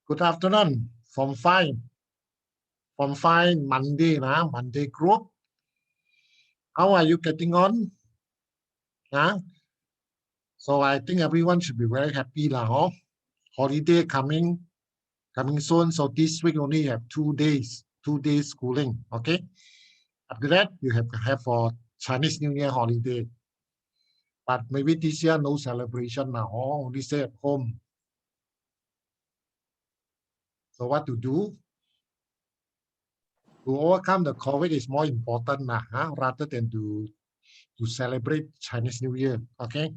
Good afternoon from Monday Monday group. How are you getting on? So I think everyone should be very happy lah. Holiday coming soon. So this week only have 2 days schooling. Okay. After that you have for Chinese New Year holiday. But maybe this year no celebration now. Only stay at home. So what to do? To overcome the COVID is more important rather than to celebrate Chinese New Year. Okay.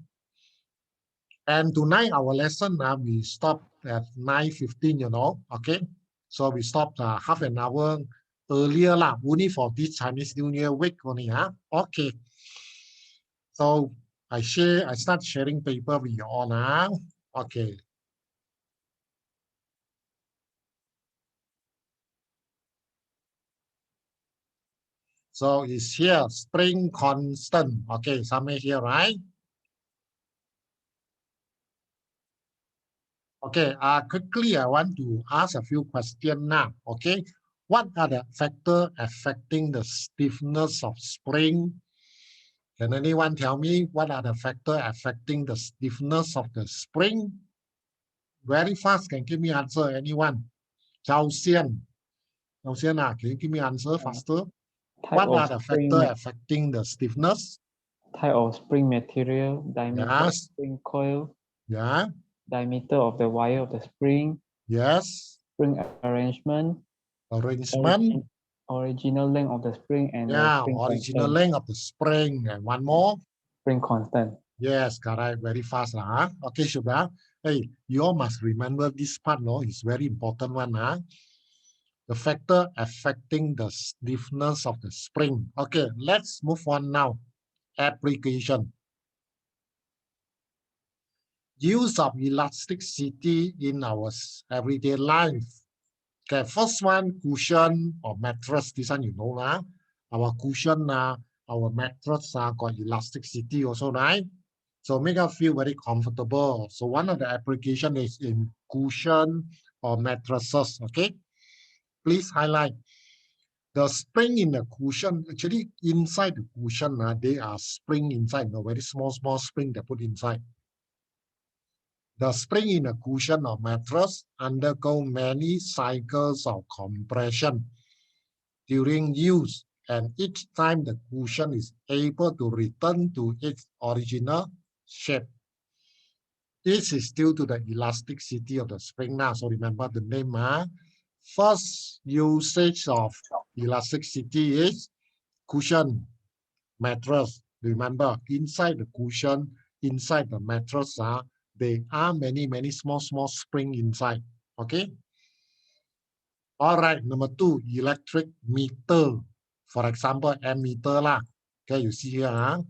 And tonight our lesson we stop at 9:15, okay. So we stopped half an hour earlier only for this Chinese New Year week only. Okay. So I start sharing paper with you all now. Okay. So it's here, spring constant. Okay, somewhere here, right? Okay, quickly I want to ask a few questions now. Okay, what are the factors affecting the stiffness of spring? Can anyone tell me what are the factors affecting the stiffness of the spring? Very fast, can give me answer, anyone? Zhao Xian, can you give me answer faster? What are the factors affecting the stiffness? Type of spring material, diameter of spring coil, diameter of the wire of the spring, spring arrangement, original length of the spring, and original length of the spring, and one more, spring constant. Yes, correct. Very fast Okay, Shubha. Hey, you all must remember this part, it's very important one The factor affecting the stiffness of the spring. Okay, let's move on now. Application. Use of elasticity in our everyday life. Okay, first one, cushion or mattress. This one you know Our cushion, our mattress got elasticity also, right? So make us feel very comfortable. So one of the application is in cushion or mattresses. Okay, please highlight. The spring in the cushion, actually inside the cushion, they are spring inside, very small spring they put inside. The spring in a cushion or mattress undergo many cycles of compression during use, and each time the cushion is able to return to its original shape. This is due to the elasticity of the spring now. So remember the name. First usage of elasticity is cushion, mattress. Remember, inside the cushion, inside the mattress, there are many small spring inside. Okay. All right. Number 2, electric meter. For example, ammeter lah. Okay, you see here.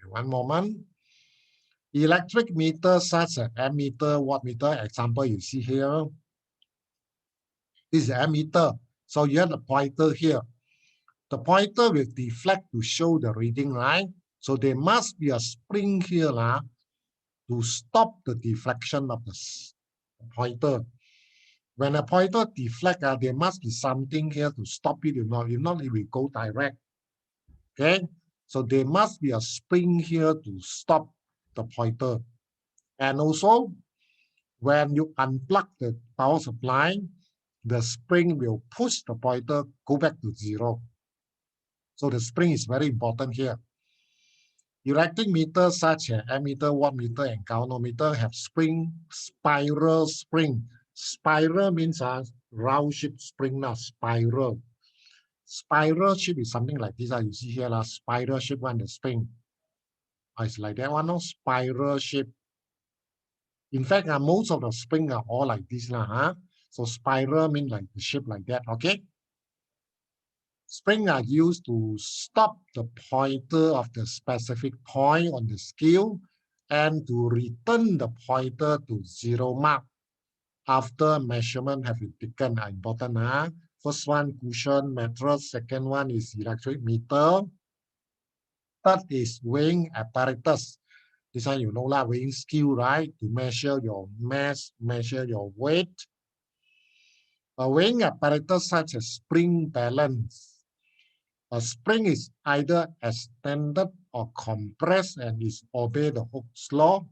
One moment. Electric meter such as ammeter, wattmeter, example you see here. This is ammeter. So you have the pointer here. The pointer will deflect to show the reading, right? So there must be a spring here to stop the deflection of the pointer. When a pointer deflects, there must be something here to stop it. If not, it will go direct. Okay? So there must be a spring here to stop the pointer. And also, when you unplug the power supply, the spring will push the pointer go back to 0. So the spring is very important here. Electric meters such as ammeter, wattmeter, and galvanometer have spiral spring. Spiral means round shape spring, spiral. Spiral shape is something like this. You see here, spiral shape one, the spring. It's like that one, spiral shape. In fact, most of the spring are all like this. So spiral means like the shape like that, okay? Spring are used to stop the pointer of the specific point on the scale and to return the pointer to 0 mark after measurement have been taken. Important. First one, cushion, mattress. Second one is electric meter. Third is weighing apparatus. This one you know lah, weighing scale, right? To measure your mass, measure your weight. A weighing apparatus such as spring balance. A spring is either extended or compressed and is obey the Hooke's law.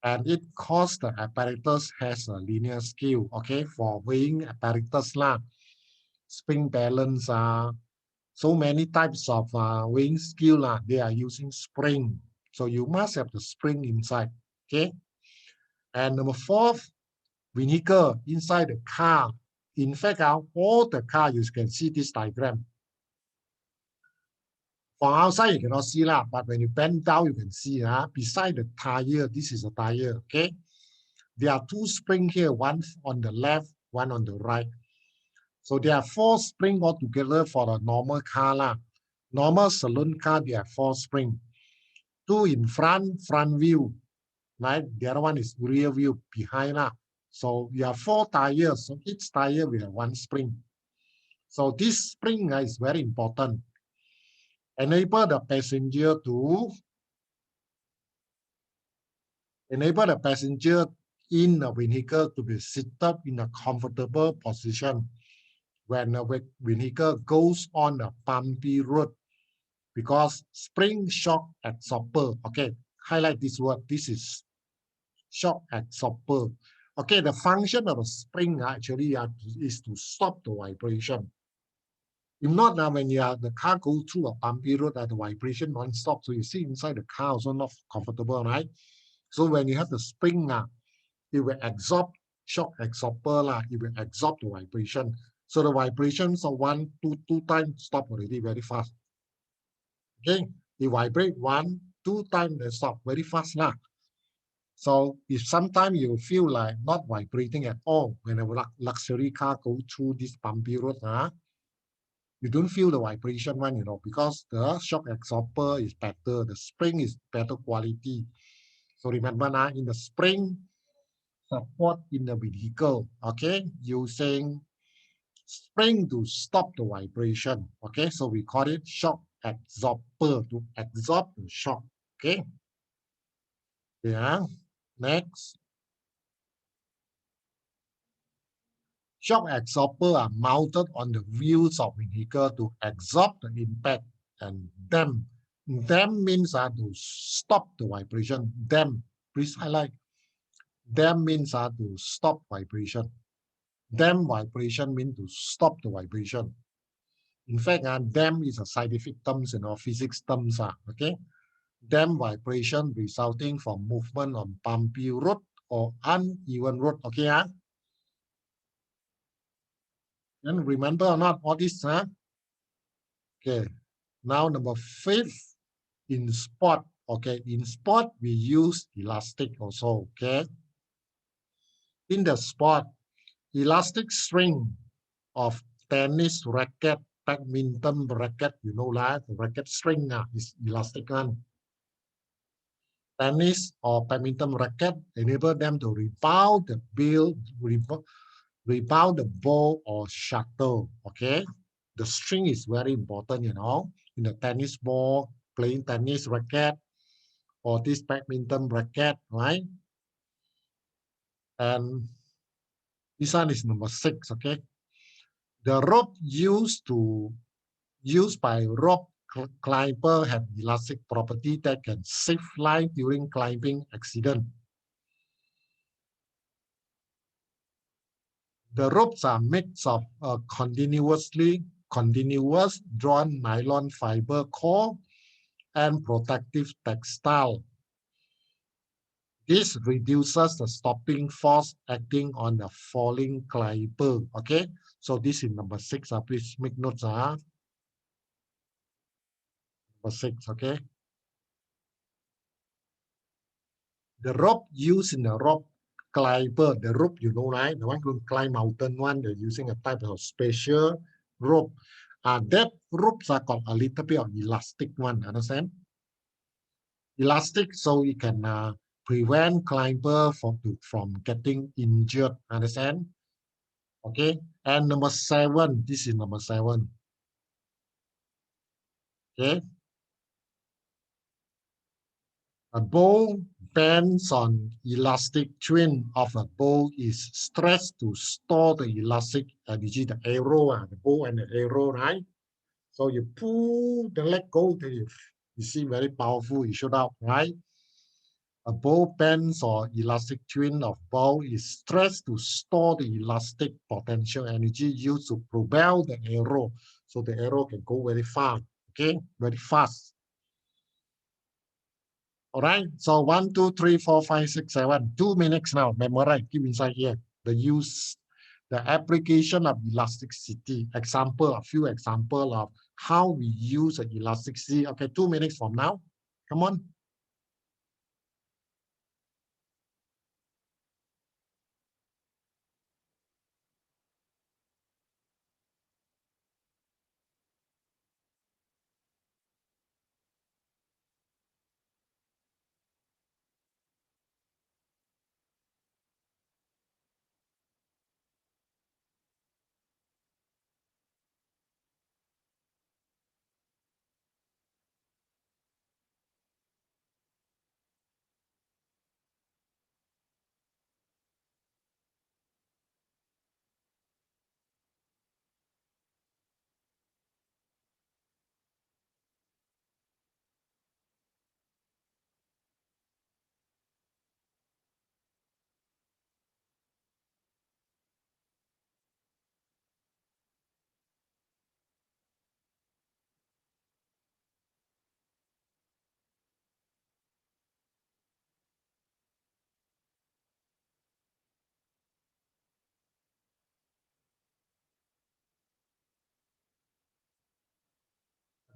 And it cause the apparatus has a linear scale. Okay, for weighing apparatus lah, spring balance so many types of weighing scale they are using spring. So you must have the spring inside. Okay. And number 4, vehicle inside the car. In fact, all the car you can see this diagram. From outside you cannot see lah, but when you bend down you can see beside the tire, this is a tire. Okay. There are 2 springs here, one on the left, one on the right. So there are 4 springs altogether for a normal car lah. Normal saloon car, there are 4 springs. 2 in front view, right? The other one is rear view, behind lah. So you have 4 tires. So each tire will have 1 spring. So this spring is very important. Enable the passenger in a vehicle to be seated in a comfortable position when a vehicle goes on a bumpy road, because spring shock absorber. Okay, highlight this word. This is shock absorber. Okay, the function of a spring actually is to stop the vibration. If not, when the car goes through a bumpy road, the vibration non-stop, so you see inside the car also not comfortable, right? So when you have the spring, it will absorb, shock absorber, it will absorb the vibration. So the vibrations of 1, 2 times stop already very fast. Okay, it vibrate 1, 2 times they stop very fast lah. So if sometimes you feel like not vibrating at all when a luxury car go through this bumpy road, you don't feel the vibration one, because the shock absorber is better, the spring is better quality. So remember in the spring support in the vehicle, okay, using spring to stop the vibration. Okay, so we call it shock absorber, to absorb the shock. Okay. Yeah. Next. Shock absorber are mounted on the wheels of vehicle to absorb the impact and damp. Damp means to stop the vibration. Damp, please highlight. Damp means to stop vibration. Damp vibration means to stop the vibration. In fact, damp is a scientific terms, physics terms. Okay, damp vibration resulting from movement on bumpy road or uneven road. Okay, Then remember or not all this, Okay. Now number 5 in sport. Okay, in sport we use elastic also. Okay. In the sport, elastic string of tennis racket, badminton racket, the racket string is elastic one. Tennis or badminton racket enable them to rebound the ball or shuttle. Okay, the string is very important, in the tennis ball, playing tennis racket, or this badminton racket, right? And this one is number 6. Okay, the rope used by rope climber have elastic property that can save life during climbing accident. The ropes are made of continuous drawn nylon fiber core and protective textile. This reduces the stopping force acting on the falling climber. Okay, so this is number 6. Please make notes. Number 6. Okay. The rope used in the rope climber, the rope, right? The one who climb mountain one, they're using a type of special rope. That ropes are called a little bit of elastic one, understand? Elastic, so it can prevent climber from getting injured, understand? Okay, and number 7, this is number 7. Okay. A bow bends on elastic twin of a bow is stretched to store the elastic energy, the arrow, the bow and the arrow, right? So you pull the leg go, you see very powerful, you shoot out, right? A bow bends or elastic twin of bow is stretched to store the elastic potential energy used to propel the arrow. So the arrow can go very far, okay, very fast. All right, so 1, 2, 3, 4, 5, 6, 7, 2 minutes now. Memorize, keep inside here. The application of elasticity. Example, a few example of how we use elasticity. Okay, 2 minutes from now. Come on.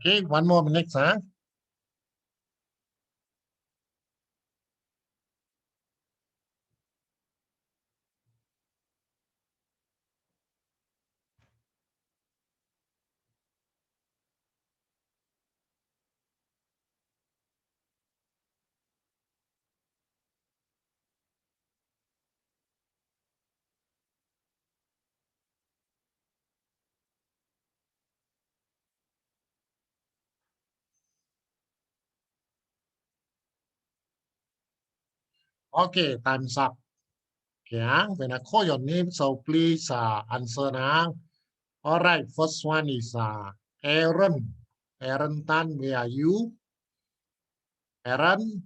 Okay, 1 more minute, huh? Okay, time's up. Yeah, when I call your name, so please answer now. All right, first one is Aaron. Aaron Tan, where are you? Aaron?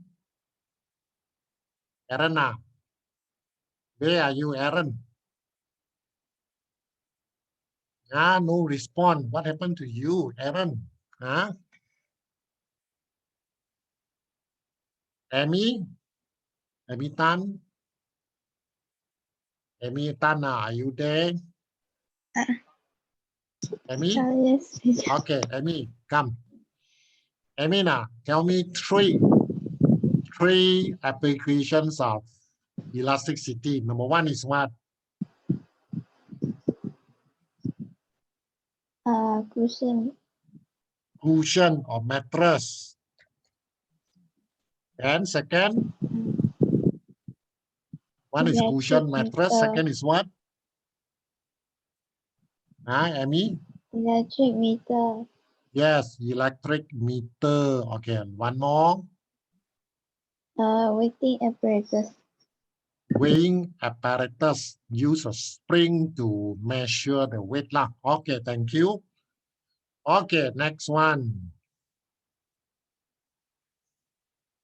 Aaron, where are you, Aaron? No response. What happened to you, Aaron? Amy? Amy Tan? Amy Tan, are you there? Amy? Yes. Okay, Amy, come. Amy, tell me three applications of elasticity. Number one is what? Cushion. Cushion or mattress. And second? One is cushion, mattress. Second is what? Amy? Electric meter. Yes, electric meter. Okay, one more. Weighting apparatus. Weighing apparatus. Use a spring to measure the weight. Okay, thank you. Okay, next one.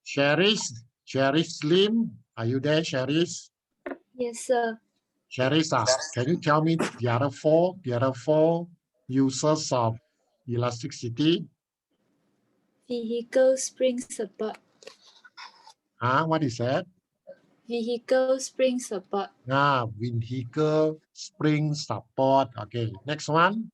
Cherise Slim. Are you there, Cherise? Yes, sir. Cherise, can you tell me the other four uses of elasticity? Vehicle spring support. What is that? Vehicle spring support. Vehicle spring support. Okay, next one.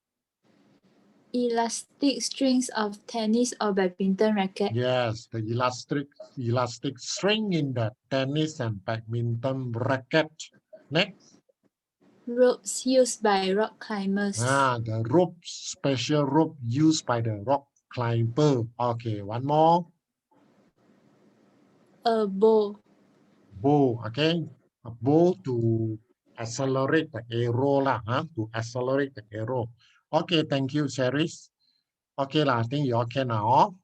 Elastic strings of tennis or badminton racket. Yes, the elastic string in the tennis and badminton racket. Next. Ropes used by rock climbers. The rope, special rope used by the rock climber. Okay, one more. A bow. Bow, okay. A bow to accelerate the arrow to accelerate the arrow. Okay, thank you, Cherise. Okay, I think you all can now.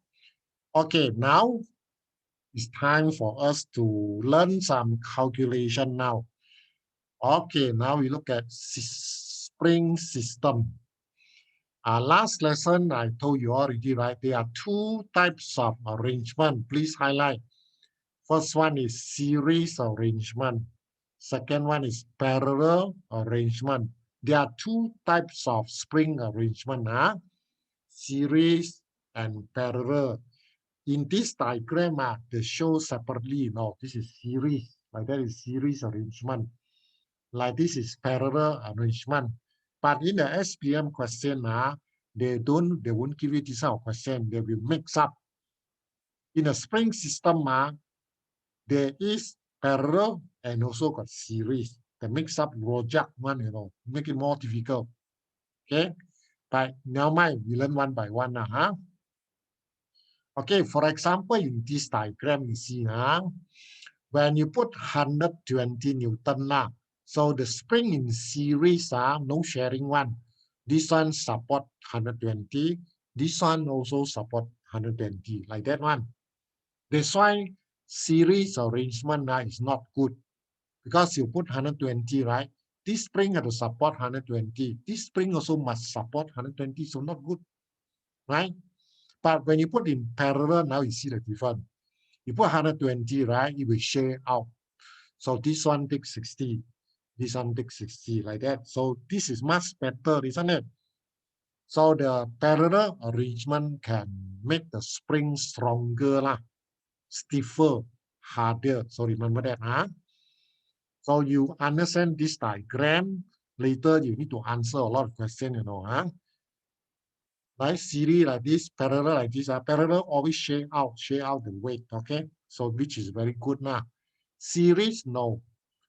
Okay, now It's time for us to learn some calculation now. Okay, now we look at spring system. Last lesson, I told you already, right? There are two types of arrangement. Please highlight. First one is series arrangement. Second one is parallel arrangement. There are two types of spring arrangement, series and parallel. In this diagram, they show separately. No, this is series. Like that is series arrangement. Like this is parallel arrangement. But in the SPM question, they won't give you this kind of question. They will mix up. In a spring system, there is parallel and also got series. The mix up project one, make it more difficult. Okay, but now we learn one by one now. Okay, for example, in this diagram, you see when you put 120 Newton so the spring in series no sharing one. This one support 120. This one also support 120, like that one. That's why series arrangement is not good. Because you put 120, right? This spring has to support 120. This spring also must support 120, so not good, right? But when you put in parallel, now you see the difference. You put 120, right? It will share out. So this one takes 60. This one takes 60, like that. So this is much better, isn't it? So the parallel arrangement can make the spring stronger, stiffer, harder. So remember that, So you understand this diagram. Later, you need to answer a lot of questions, Like series like this, parallel like this. Parallel always share out the weight, okay? So which is very good now. Series, no.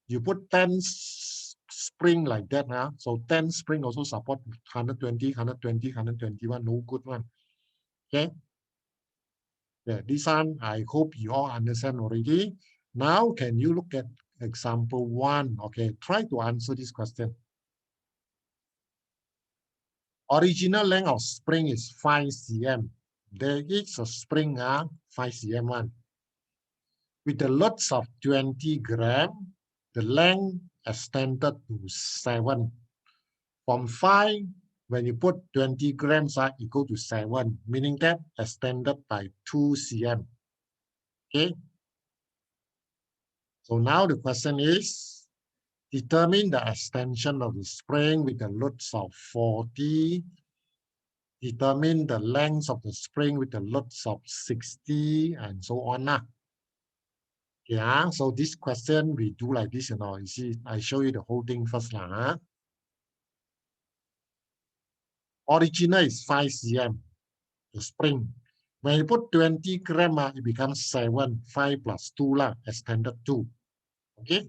You put 10 spring like that, So 10 spring also support 120, 120, 121, no good one. Okay? Yeah, this one, I hope you all understand already. Now, can you look at example 1? Okay, try to answer this question. Original length of spring is 5 cm. There is a spring 5 cm one. With the loads of 20 gram, the length extended to 7. From 5, when you put 20 grams, it go to 7, meaning that extended by 2 cm. Okay. So now the question is, determine the extension of the spring with the loads of 40. Determine the length of the spring with the loads of 60 and so on. Yeah, so this question we do like this, You see, I show you the whole thing first. Original is 5 cm, the spring. When you put 20 gram, it becomes 7. 5 plus 2, extended 2. Okay?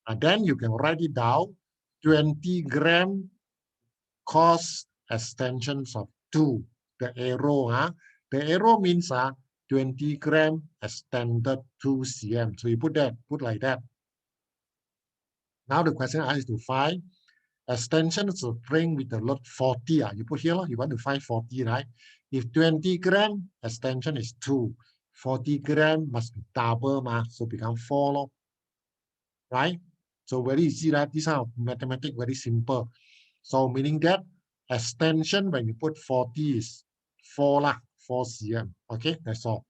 And then you can write it down. 20 gram cos extensions of 2. The arrow, the arrow means 20 gram extended 2 cm. So you put like that. Now the question is to find extension of the spring with the load 40. You put here, you want to find 40, right? If 20 gram, extension is 2. 40 gram must be double, so become 4, right? So very easy, right? These are mathematics, very simple. So meaning that extension, when you put 40 is 4, 4 cm. Okay, that's all.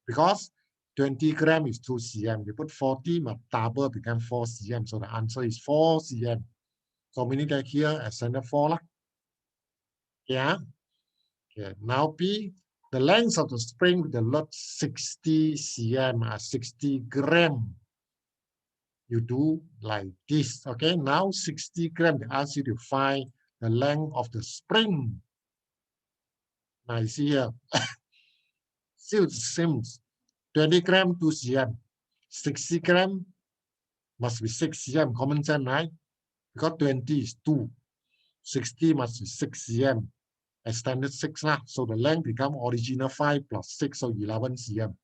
Because 20 gram is 2 cm. You put 40, must double, become 4 cm. So the answer is 4 cm. So meaning that here, extended 4, Yeah. Okay. Now B, the length of the spring with the load 60 cm, 60 gram. You do like this. Okay. Now 60 gram, they ask you to find the length of the spring. Now you see here, still the same. 20 gram, 2 cm. 60 gram must be 6 cm. Common sense, right? Because 20 is 2. 60 must be 6 cm. Extended 6, so the length become original 5 plus 6, so 11 cm.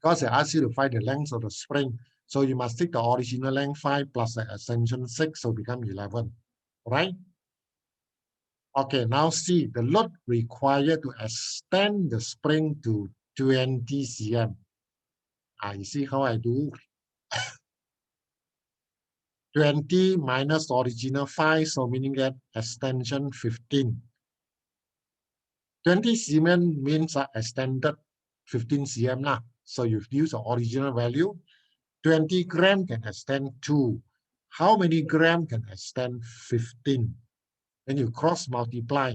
Because they ask you to find the length of the spring, so you must take the original length 5 plus the extension 6, so become 11, right? Okay, now see the load required to extend the spring to 20 cm. You see how I do? 20 minus original 5, so meaning that extension 15. 20 cm means extended 15 cm lah. So you use the original value. 20 gram can extend 2. How many gram can extend 15? Then you cross multiply.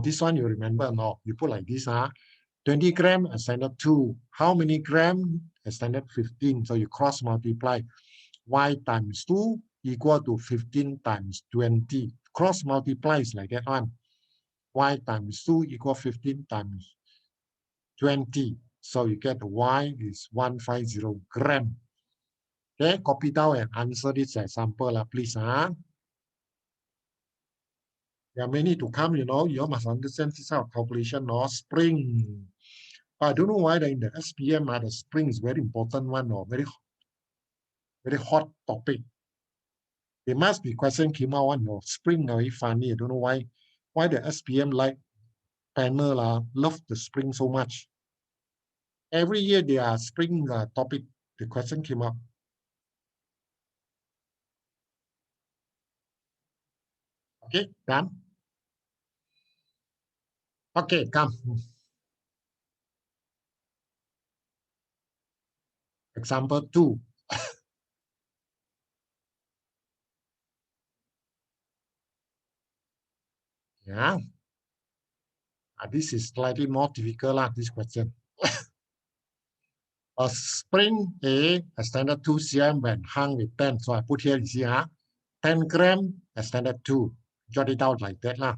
This one you remember, no? You put like this, 20 gram extended 2. How many gram extended 15? So you cross multiply. Y times 2 equal to 15 times 20. Cross multiply is like that one. Y times 2 equal 15 times 20. So you get Y is 150 gram. Okay, copy down and answer this example, please. There are many to come, you know. You must understand this calculation, no? Spring. I don't know why in the SPM, the spring is very important one, or very hot topic. There must be question came out one, no? Spring very funny. I don't know why the SPM like panel love the spring so much. Every year there are spring topic. The question came up. Okay, done. Okay, come. Example 2. Yeah. This is slightly more difficult, this question. A spring A extended 2 cm when hung with 10. So I put here, you see, 10 gram extended 2. Jot it out like that.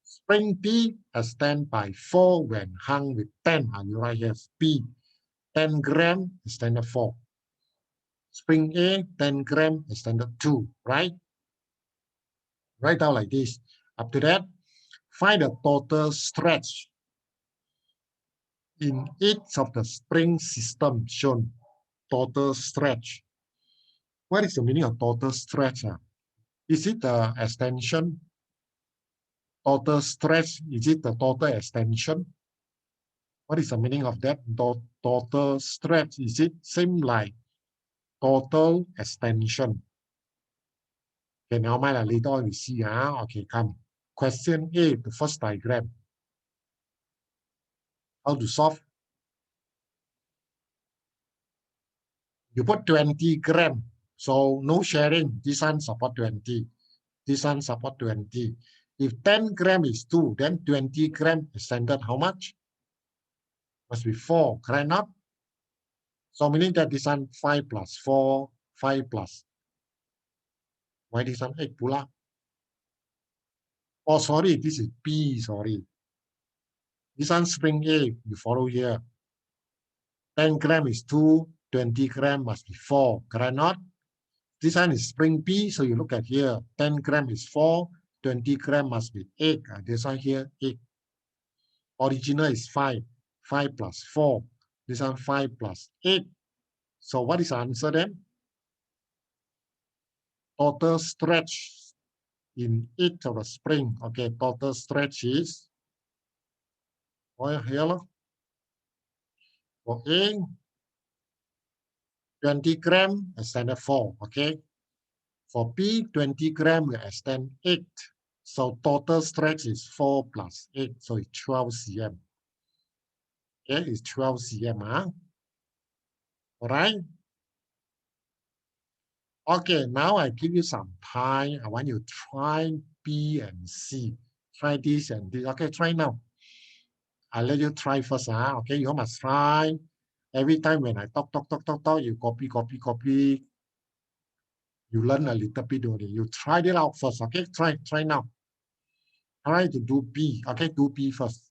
Spring B extend by 4 when hung with 10. You write here P. 10 gram extended 4. Spring A, 10 gram extended 2, right? Write down like this. After that, find the total stretch in each of the spring system shown. Total stretch. What is the meaning of total stretch? Is it the extension? Total stretch, is it the total extension? What is the meaning of that? Total stretch, is it same like total extension? Okay, now later on we see. Okay, come. Question A, the first diagram. How to solve? You put 20 gram. So no sharing. This one support 20. This one support 20. If 10 gram is 2, then 20 gram extended how much? Must be 4, correct not? So meaning that this one 5 plus 4, 5 plus. Why this one 8 pula? Oh, sorry, this is B, sorry. This one spring A, you follow here. 10 gram is 2, 20 gram must be 4, correct not? This one is spring B, so you look at here. 10 gram is 4, 20 gram must be 8. This one here, 8. Original is 5. 5 plus 4. This one 5 plus 8. So what is the answer then? Total stretch in each of the spring. Okay, total stretch is here. For A, 20 gram, extended 4. Okay. For B, 20 gram, we extend 8. So total stretch is 4 plus 8. So it's 12 cm. Okay, it's 12 cm. All right. Okay, now I give you some time. I want you to try B and C. Try this and this. Okay, try now. I'll let you try first. Okay, you must try. Every time when I talk, you copy. You learn a little bit only. You try it out first. Okay, try now. Try to do B. Okay, do B first.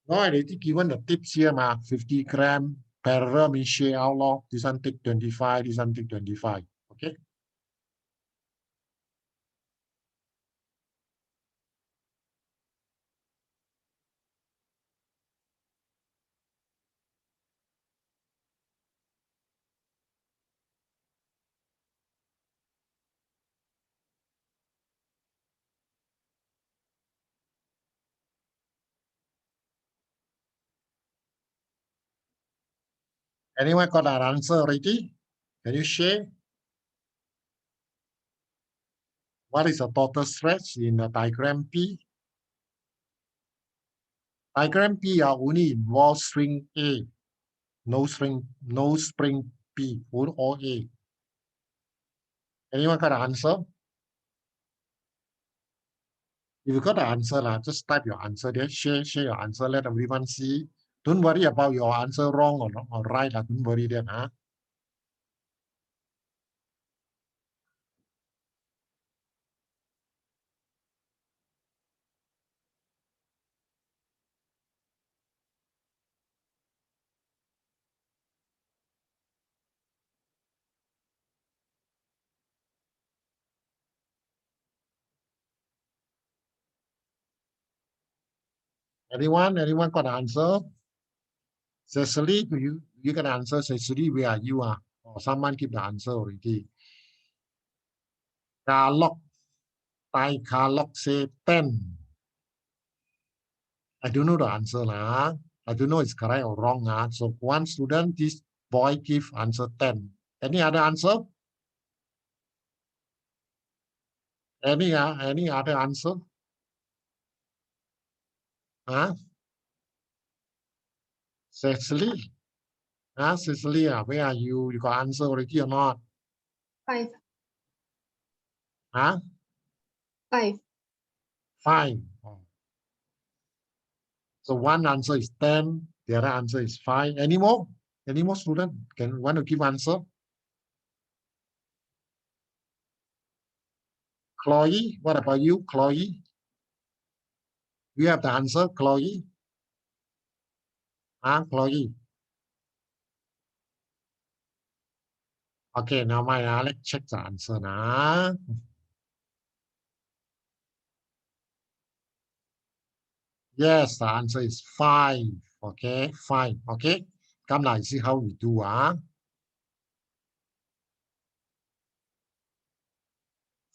Now I already given the tips here, 50 gram. Parallel means share out long. This one take 25, this one take 25. Okay. Anyone got that answer already? Can you share? What is the total stretch in the diagram P? Diagram P only involves string A, no spring P, all A. Anyone got an answer? If you got the answer, just type your answer there, share your answer, let everyone see. Don't worry about your answer wrong or right, don't worry then. Anyone got an answer? Cecily, you can answer. Cecily, where are you? Or someone give the answer already. Carlock, Tai Carlock say 10. I don't know the answer. I don't know it's correct or wrong. So one student, this boy give answer 10. Any other answer? Any other answer? Cecily? Cecily, where are you? You got answer already or not? 5. 5. 5. So one answer is 10. The other answer is 5. Any more? Any more student want to give answer? Chloe, what about you, Chloe? You have the answer, Chloe? Chloe? Okay, now let's check the answer now. Yes, the answer is 5. Okay, 5. Okay, come now, see how we do.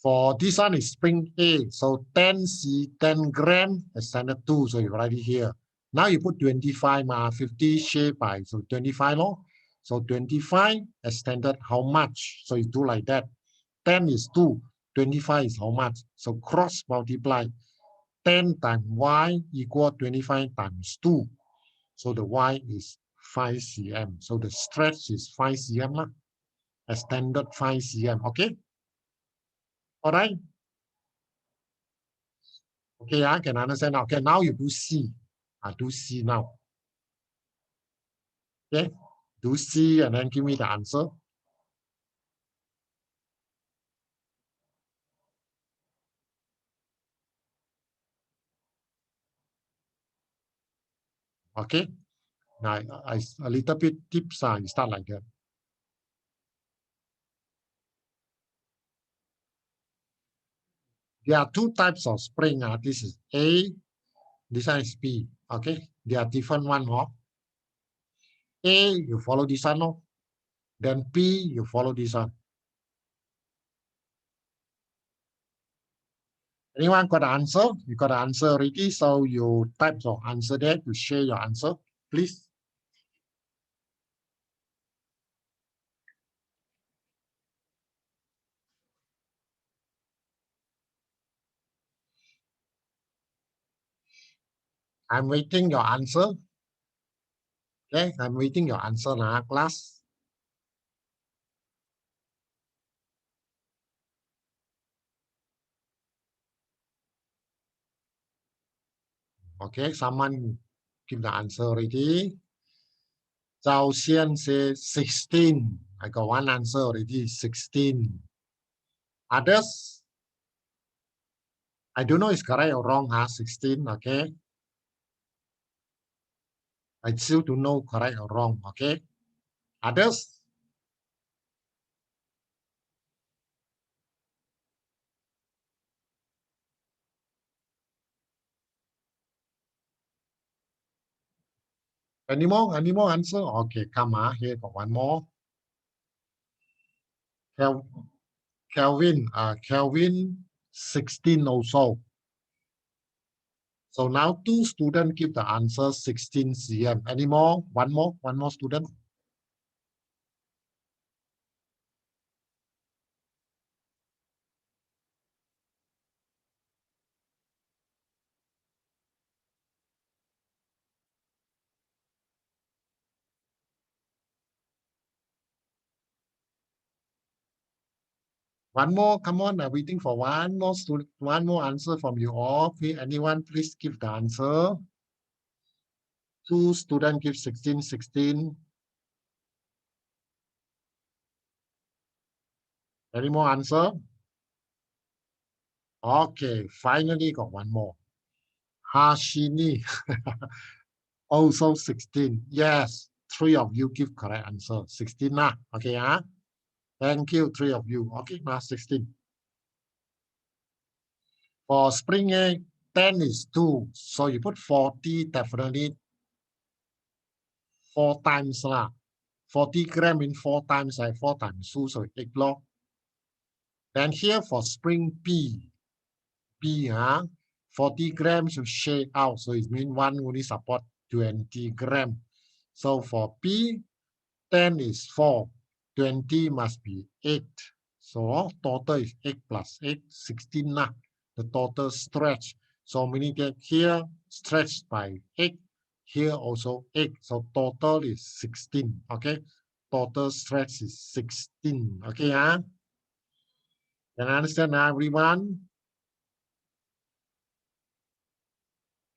For this one is spring A, so 10 gram standard 2, so you write it here. Now you put 25, 50 share by, so 25 law. So 25 extended how much? So you do like that. 10 is 2, 25 is how much? So cross multiply. 10 times y equal 25 times 2. So the y is 5 cm. So the stretch is 5 cm. Extended 5 cm. Okay? All right? Okay, I can understand. Okay, now you do C. I do C now. Okay, do C and then give me the answer. Okay, now a little bit tips. You start like that. There are two types of spring. This is A, this one is B. Okay, they are different one. A, you follow this one. Then B, you follow this one. Anyone got the answer? You got the answer already, so you type your answer there to share your answer, please. I'm waiting your answer. Okay, I'm waiting your answer now, class. Okay, someone give the answer already. Zhao Xian says 16. I got one answer already, 16. Others? I don't know it's correct or wrong, 16, okay? I still don't know correct or wrong, okay? Others? Any more answer? Okay, come on, here got one more. Kelvin, Kelvin 16 also. So now two students give the answer 16 cm. Any more? One more student? One more, come on, I'm waiting for one more student, one more answer from you all. Please, anyone, please give the answer. 2 students give 16, 16. Any more answer? Okay, finally got one more. Hashini, also 16. Yes, 3 of you give correct answer. 16 now. Okay, huh? Thank you, 3 of you. Okay, now 16. For spring egg, 10 is 2. So you put 40, definitely 4 times lah. 40 gram in 4 times, like 4 times 2, so 8 log. Then here for spring P, 40 grams you shade out, so it means one only support 20 gram. So for P, 10 is 4, 20 must be 8. So total is 8 plus 8, 16 lah. The total stretch. So meaning that here stretched by 8, here also 8. So total is 16. Okay. Total stretch is 16. Okay, Can you understand now, everyone?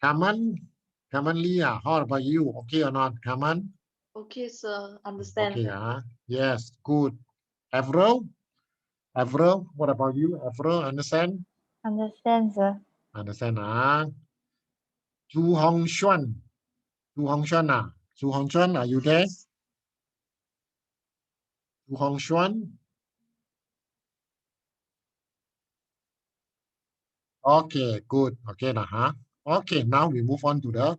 Kaman, Leah, how about you? Okay or not, Kaman? Okay, sir. Understand. Okay, yes, good. Avril, what about you? Avril, understand? Understand, sir. Understand, Zhu Hongshuan, are you there? Zhu Hongshuan? Okay, good. Okay, Okay, now we move on to the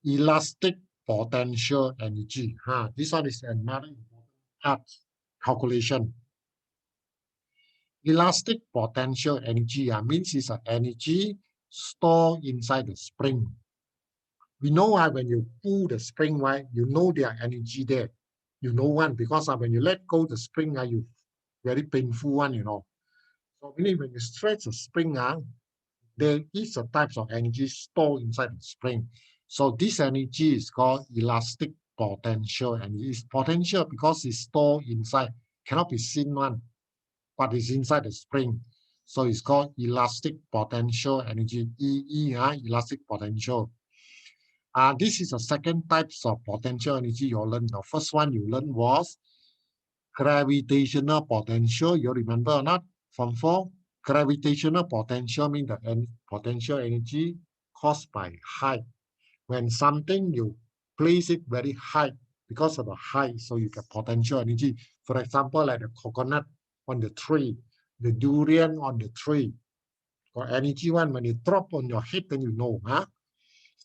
elastic potential energy. This one is another important part calculation. Elastic potential energy means it's an energy stored inside the spring. We know when you pull the spring, right, you know there are energy there. You know one, because when you let go the spring, you very painful one, So meaning when you stretch the spring, there is a type of energy stored inside the spring. So this energy is called elastic potential, and it is potential because it's stored inside, cannot be seen one, but it's inside the spring. So it's called elastic potential energy, elastic potential. This is the second type of potential energy you learned. The first one you learned was gravitational potential. You remember or not? From 4, gravitational potential means the potential energy caused by height. When something you place it very high, because of the height, so you get potential energy. For example, like the coconut on the tree, the durian on the tree. Or energy one, when it drop on your head, then you know,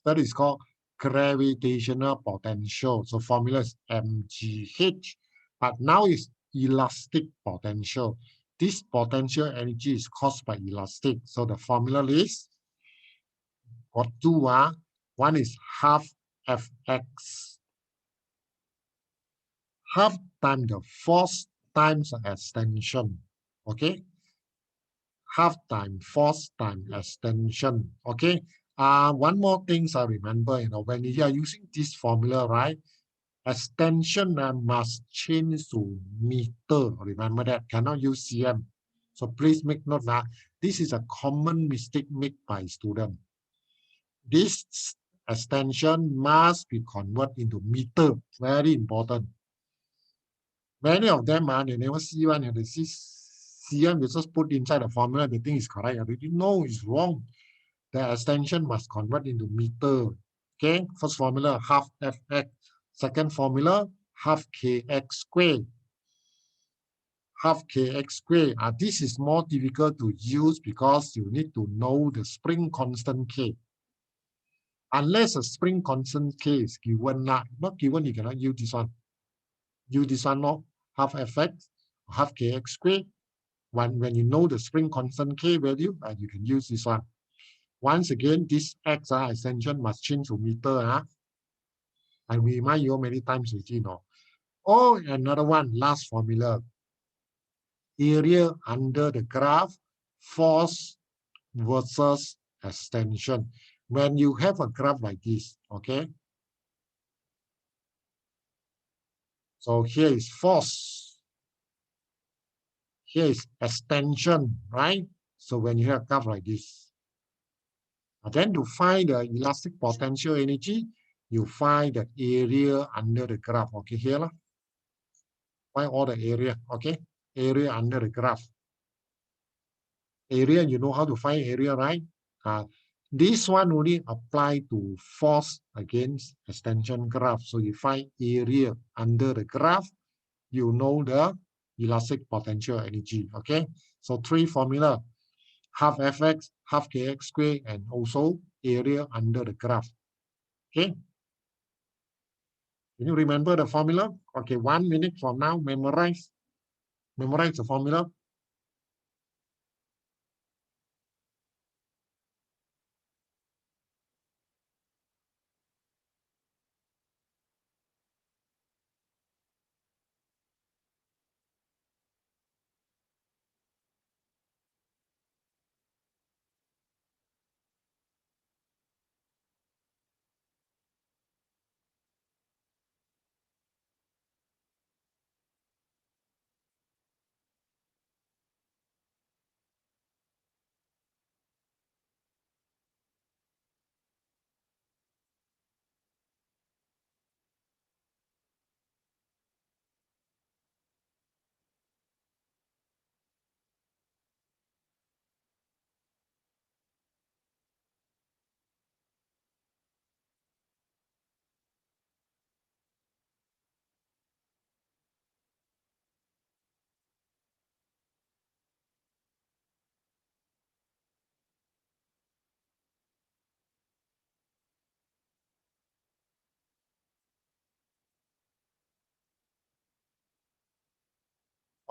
That is called gravitational potential. So formula is mgh, but now it's elastic potential. This potential energy is caused by elastic. So the formula is got 2. One is half fx. Half times the force times extension. Okay? Half times force times extension. Okay? One more thing I remember, when you are using this formula, right? Extension must change to meter. Remember that, cannot use cm. So please make note that this is a common mistake made by students. This extension must be converted into meter. Very important. Many of them, they never see one, and they see cm, they just put inside the formula, they think it's correct. I already know it's wrong. The extension must convert into meter. Okay, first formula, half fx. Second formula, half kx squared. Half kx squared. This is more difficult to use because you need to know the spring constant k. Unless a spring constant k is given, not given, you cannot use this one. Use this one, no? Half fx, half kx squared. When you know the spring constant k value, you can use this one. Once again, this x extension must change to meter. I remind you many times, Oh, another one, last formula. Area under the graph, force versus extension. When you have a graph like this, okay? So here is force. here is extension, right? So when you have a graph like this, and then to find the elastic potential energy, you find the area under the graph. Okay, here lah. Find all the area. Okay, area under the graph. Area, you know how to find area, right? This one only apply to force against extension graph. So you find area under the graph, you know the elastic potential energy. Okay, so three formula: half fx, half kx squared, and also area under the graph. Okay, can you remember the formula? Okay, 1 minute from now, memorize the formula.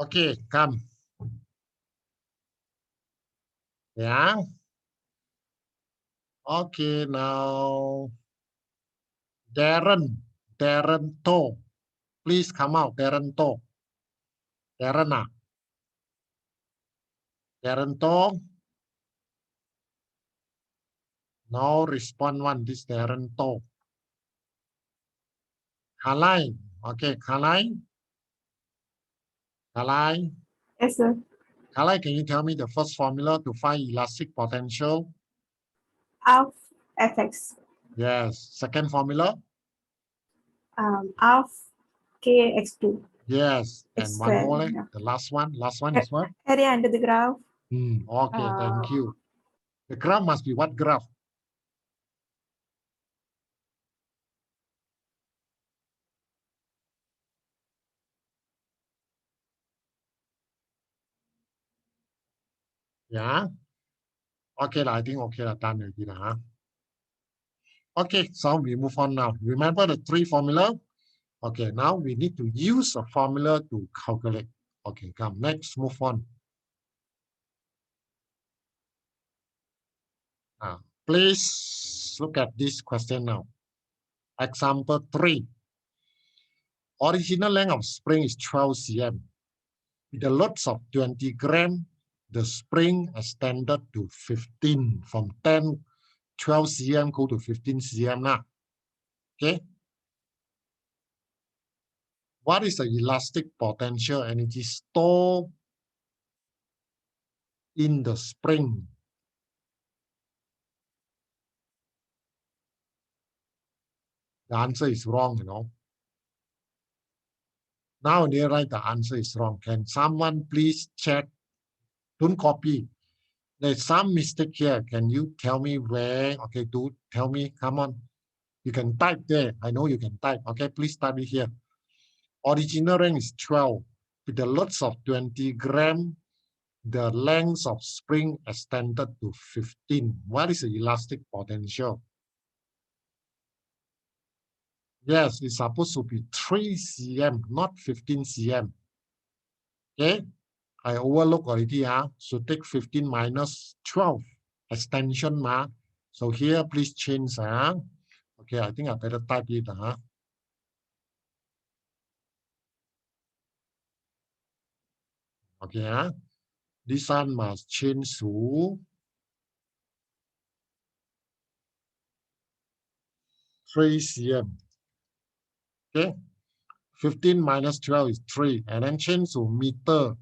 Okay, come. Yeah. Okay, now Darren To, please come out. Darren To. Darren To. No respond one. This Darren To. Kalai. Okay, Kalai. Kalai. Yes, sir. Kalai, can you tell me the first formula to find elastic potential? Half fx. Yes. Second formula? Half kx2. Yes. And Square, one more. yeah. The last one. Last one is what? Area under the graph. Okay, thank you. The graph must be what graph? Yeah. Okay, I think okay, done already. Okay, so we move on now. Remember the three formula? Okay, now we need to use a formula to calculate. Okay, come, next, move on. Please look at this question now. Example 3. Original length of spring is 12 cm. With a load of 20 grams, the spring extended to 15 from 10, 12 cm go to 15 cm now. Okay. What is the elastic potential energy stored in the spring? The answer is wrong, you know. Now they write the answer is wrong. Can someone please check? Don't copy. There's some mistake here. Can you tell me where? Okay, do tell me. Come on. You can type there. I know you can type. Okay, please type it here. Original length is 12. With the loads of 20 grams, the length of spring extended to 15. What is the elastic potential? Yes, it's supposed to be 3 cm, not 15 cm. Okay, I overlook already. So take 15 minus 12, extension. So here, please change. Okay, I think I better type it. Okay, this one must change to 3 cm. Okay, 15 minus 12 is 3, and then change to meter.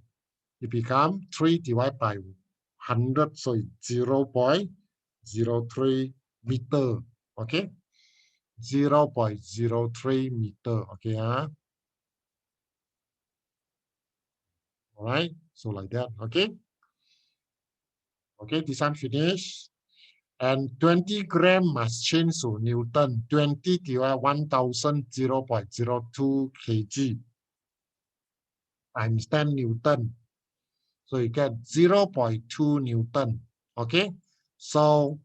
it becomes 3 divided by 100, so it's 0.03 meter. Okay, 0.03 meter. Okay, all right, so like that. Okay, this one finished. And 20 gram must change to Newton. 20 divided 1000, 0.02 kg times 10 Newton. So you get 0.2 Newton. Okay, so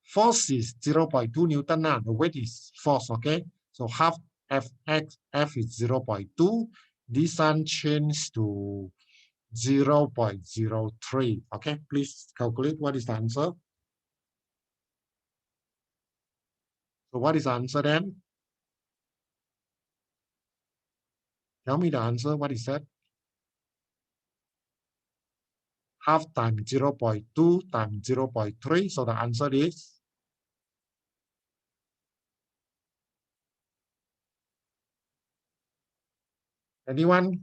force is 0.2 Newton now. The weight is force. Okay, so half Fx, F is 0.2. This one change to 0.03. Okay, please calculate what is the answer. So what is the answer then? Tell me the answer. What is that? Half times 0.2 times 0.3. So the answer is? Anyone?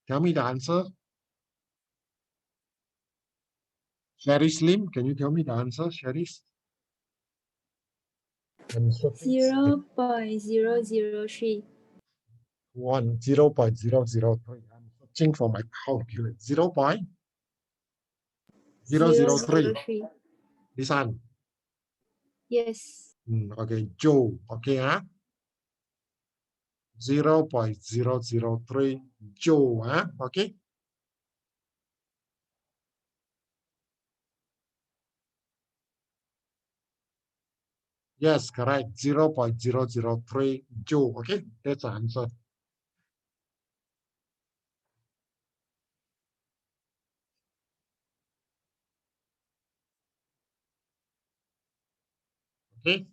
Tell me the answer. Sherry Slim, can you tell me the answer, Sherry? 0.003. 0.003. I'm searching for my calculator. 0.003. This one. Yes. Okay, Joule. Okay, 0.003 Joule. Okay. Yes, correct. 0.003 Joule. Okay, that's the answer. Okay.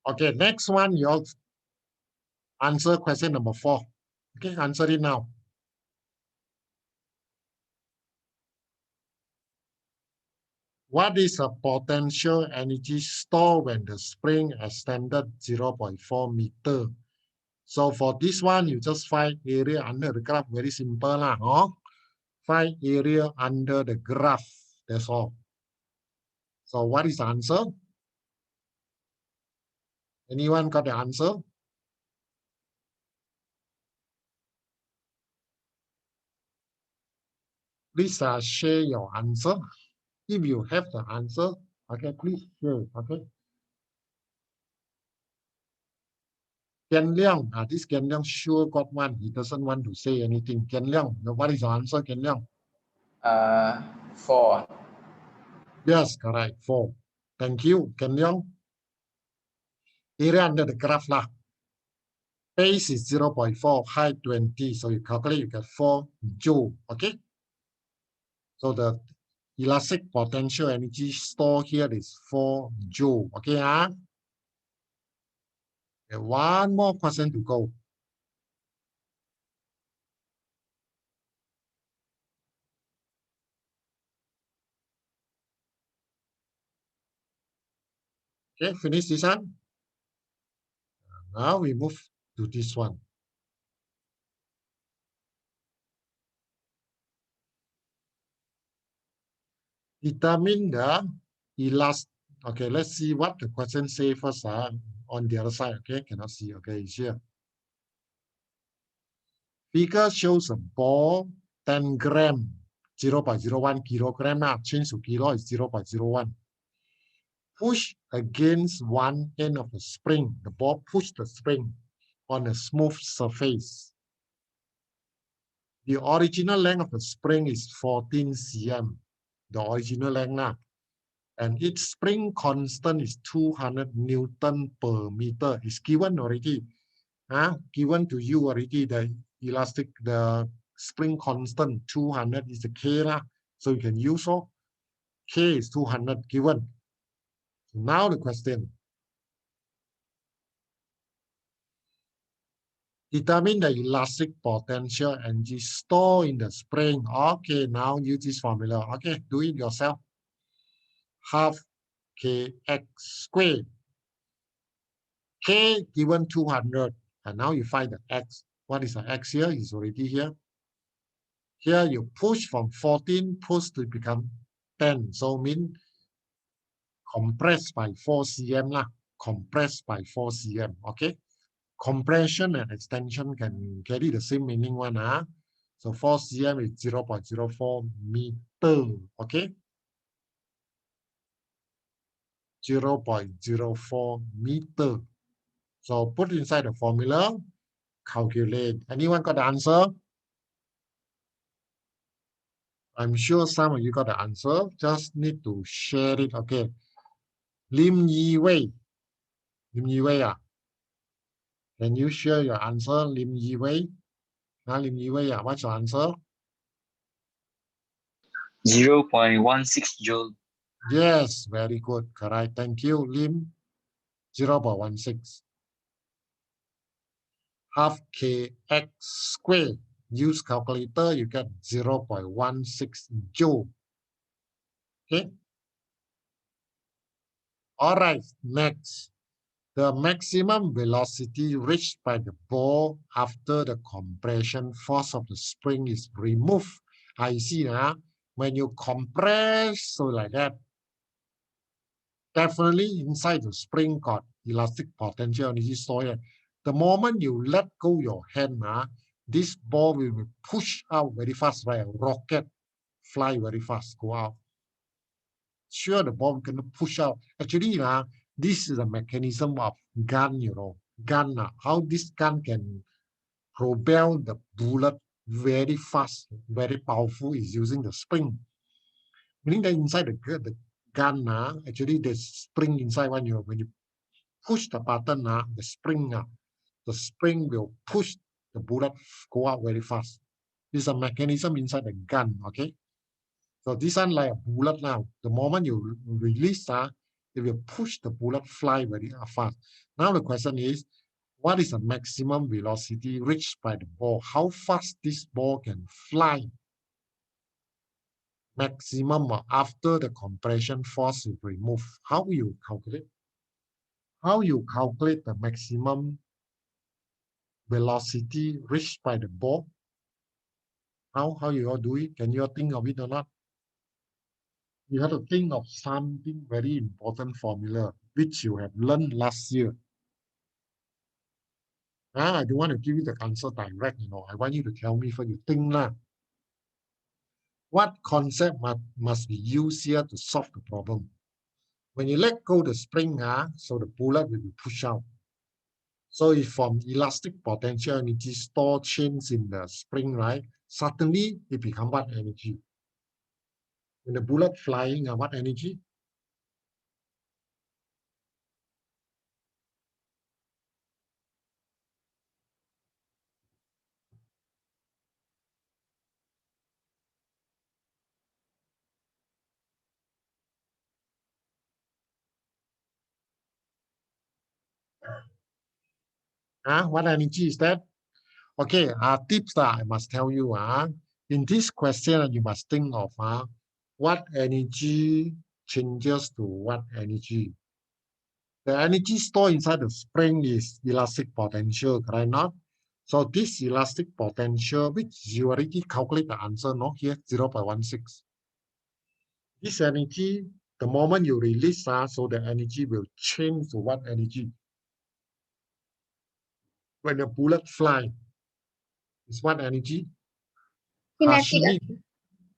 Okay, next one, you answer question number 4. Okay, answer it now. What is a potential energy stored when the spring extended 0.4 meter? So for this one, you just find area under the graph. Very simple lah, huh? Find area under the graph. That's all. So what is the answer? Anyone got the answer? Please share your answer. If you have the answer, okay, please share. Okay. Ken Leong, this Ken Leong sure got one. He doesn't want to say anything. Ken Leong, what is the answer, Ken Leong? 4. Yes, correct. 4. Thank you, Ken Leong. Area under the graph lah. Base is 0.4, height 20. So you calculate, you get 4 joule. Okay. So the elastic potential energy stored here is 4 joule. Okay, Okay, one more question to go. Okay, finish this one. Now we move to this one. Determine the elastic. Okay, let's see what the question say first. On the other side, okay, cannot see. Okay, it's here. Figure shows a ball 10 gram, 0.01 kilogram. Change to kilo is 0.01. Push against one end of the spring. The ball pushed the spring on a smooth surface. The original length of the spring is 14 cm. The original length. And its spring constant is 200 Newton per meter. It's given already. Given to you already the elastic, the spring constant 200 is the K lah. So you can use all. K is 200 given. So now the question. Determine the elastic potential energy stored in the spring. Okay, now use this formula. Okay, do it yourself. Half kx squared. K given 200. And now you find the x. What is the X here? It's already here. Here you push from 14, push to become 10. So mean compressed by 4 cm lah. Compressed by 4 cm. Okay. Compression and extension can carry the same meaning one. So 4 cm is 0.04 meter. Okay. 0.04 meter. So put inside the formula, calculate. Anyone got the answer? I'm sure some of you got the answer. Just need to share it. Okay. Lim Yi Wei. Lim Yi Wei. Can you share your answer, Lim Yi Wei? Lim Yi Wei, what's your answer? 0.16 joule. Yes, very good. Correct. Thank you, Lim. 0.16. Half kx squared. Use calculator, you get 0.16 joule. Okay. All right, next. The maximum velocity reached by the ball after the compression force of the spring is removed. I see now, when you compress, so like that, definitely inside the spring got elastic potential energy stored here. The moment you let go your hand, this ball will be pushed out very fast, right? A rocket fly very fast, go out. Sure, the ball can push out. Actually, this is a mechanism of gun, gun. How this gun can propel the bullet very fast, very powerful is using the spring. Meaning that inside the gun, actually there's spring inside when you push the button, the spring will push the bullet go out very fast. This is a mechanism inside the gun, okay? So this one like a bullet now. The moment you release, it will push the bullet fly very fast. Now the question is, what is the maximum velocity reached by the ball? How fast this ball can fly? Maximum after the compression force is removed. How will you calculate? How you calculate the maximum velocity reached by the ball? How you all do it? Can you all think of it or not? You have to think of something very important formula which you have learned last year. I don't want to give you the answer direct, I want you to tell me for you think now. What concept must be used here to solve the problem? When you let go the spring, so the bullet will be pushed out. So if from elastic potential energy stored chains in the spring, right? Suddenly it becomes what energy? When the bullet flying, what energy? What energy is that? Okay, tips that I must tell you. In this question, you must think of what energy changes to what energy. The energy stored inside the spring is elastic potential, correct not? So this elastic potential, which you already calculate the answer, no? Here, 0.16. This energy, the moment you release, so the energy will change to what energy? When the bullet fly, is what energy? Kinetic.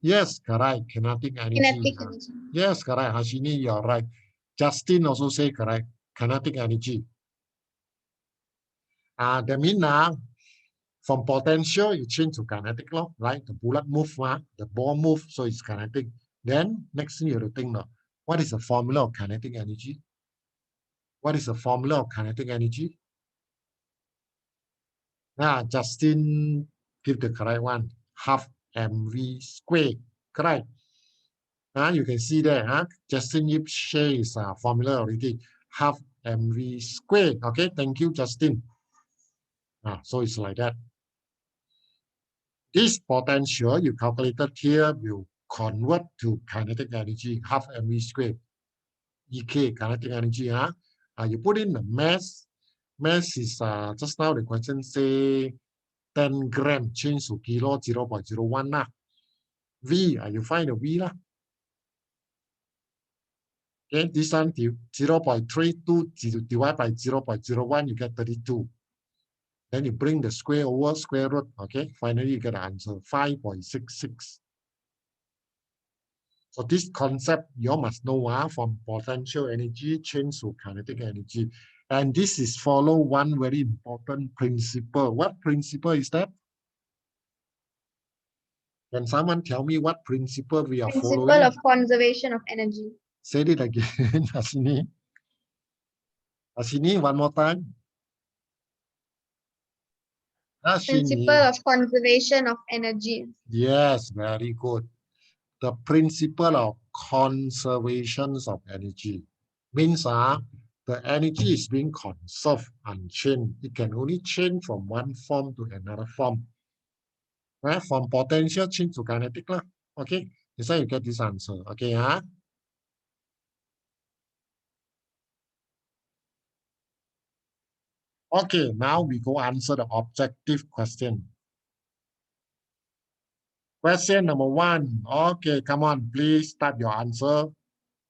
Yes, correct. Kinetic energy. Kinetic energy. Yes, correct. Hashini, you're right. Justin also say correct. Kinetic energy. That means from potential, you change to kinetic law, right? The bullet move, the ball move, so it's kinetic. Then next thing you have to think, what is the formula of kinetic energy? What is the formula of kinetic energy? Justin give the correct one. Half mv squared. Correct. You can see there, Justin Yip shares formula already. Half mv squared. Okay, thank you, Justin. So it's like that. This potential you calculated here will convert to kinetic energy, half mv squared. EK, kinetic energy. You put in the mass. Mass is just now the question say 10 gram change to kilo 0.01 lah. V, you find the V lah. Okay, this one 0.32 divided by 0.01, you get 32. Then you bring the square over square root. Okay, finally you get the answer 5.66. So this concept you must know from potential energy change to kinetic energy. And this is follow one very important principle. What principle is that? Can someone tell me what principle we are Principle following? of conservation of energy. Say it again, Asini. Asini, one more time. Principle Asini. of conservation of energy. Yes, very good. The principle of conservation of energy means the energy is being conserved, unchanged. It can only change from one form to another form. Right? From potential change to kinetic. Okay, that's how you get this answer. Okay, Okay, now we go answer the objective question. Question number 1. Okay, come on, please type your answer.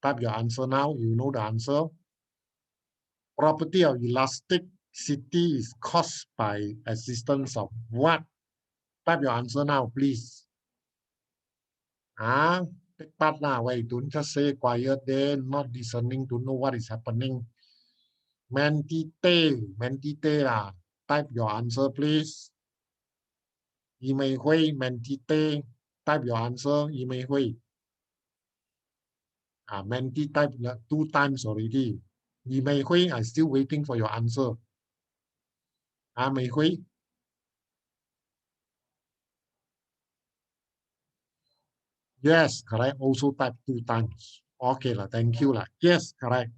Type your answer now. You know the answer. Property of elasticity is caused by existence of what? Type your answer now, please. Take part now. Wait, don't just say quiet there, not listening to know what is happening. Mentite lah. Type your answer, please. Yi Mei Hui, Mentite. Type your answer, Yi Mei Hui. Menti type 2 times already. Yi Mei Hui, I'm still waiting for your answer. Mei Hui. Yes, correct. Also type 2 times. Okay, thank you. Yes, correct.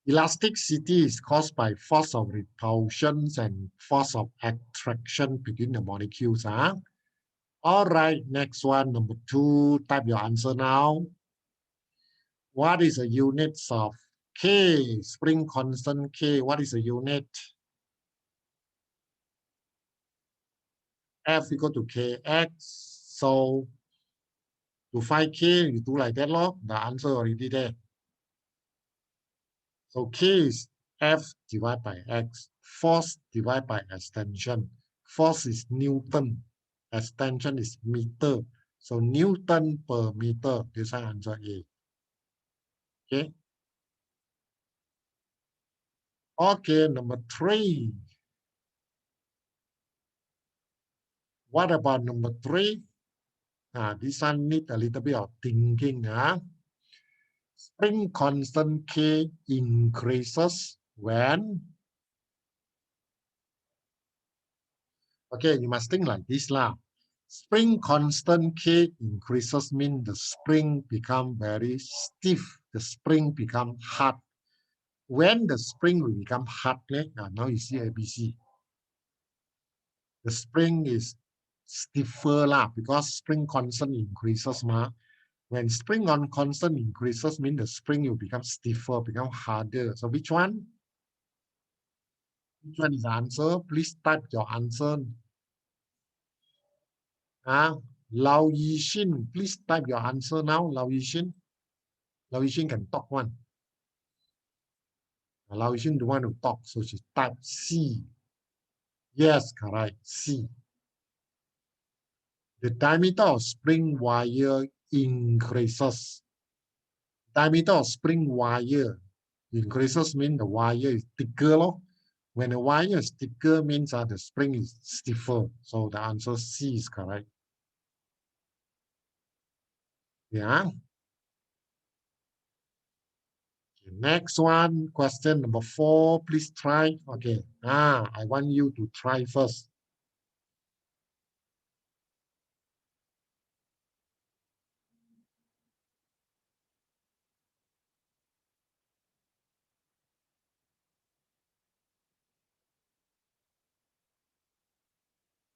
Elasticity is caused by force of repulsion and force of attraction between the molecules. All right, next one, number 2. Type your answer now. What is the units of K? Spring constant K. What is the unit? F equal to Kx. So to find K, you do like that, the answer already there. So K is F divided by X. Force divided by extension. Force is Newton. Extension is meter. So Newton per meter. This is answer A. Okay. Okay, number 3. What about number 3? This one need a little bit of thinking. Spring constant K increases when? Okay, you must think like this lah. Spring constant K increases mean the spring become very stiff. The spring become hard. When the spring will become hard, now you see ABC. The spring is stiffer lah because spring constant increases ma. When spring on constant increases, mean the spring will become stiffer, become harder. So which one? Which one is the answer? Please type your answer. Lau Yixin, please type your answer now. Lau Yixin. Lau Yixin can talk one. Lau Yixin don't want to talk, so she type C. Yes, correct. C. The diameter of spring wire increases. Diameter of spring wire increases mean the wire is thicker. When the wire is thicker means the spring is stiffer. So the answer C is correct. Yeah. Okay, next one, question number 4. Please try. Okay. I want you to try first.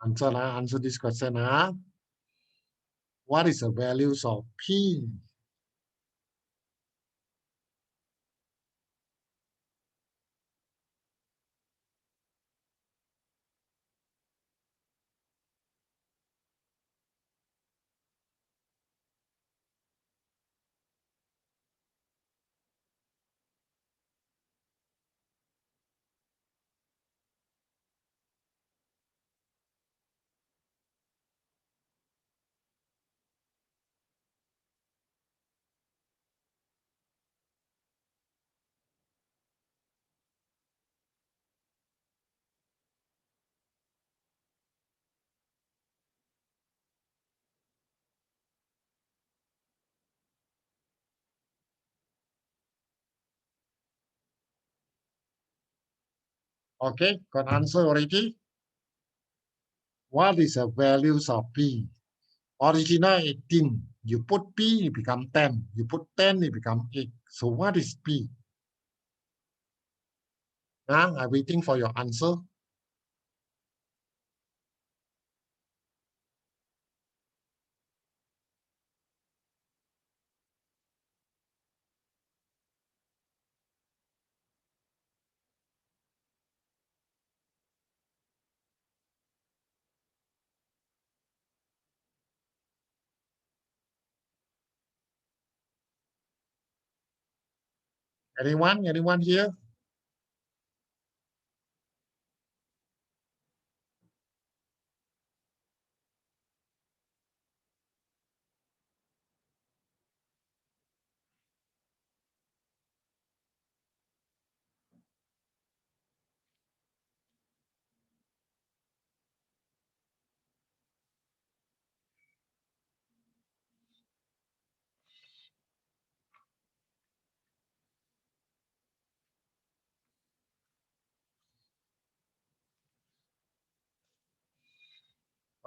Answer this question. What is the values of P? Okay, got answer already? What is the values of P? Original 18. You put P, it become 10. You put 10, it become 8. So what is P? Now I'm waiting for your answer. Anyone? Anyone here?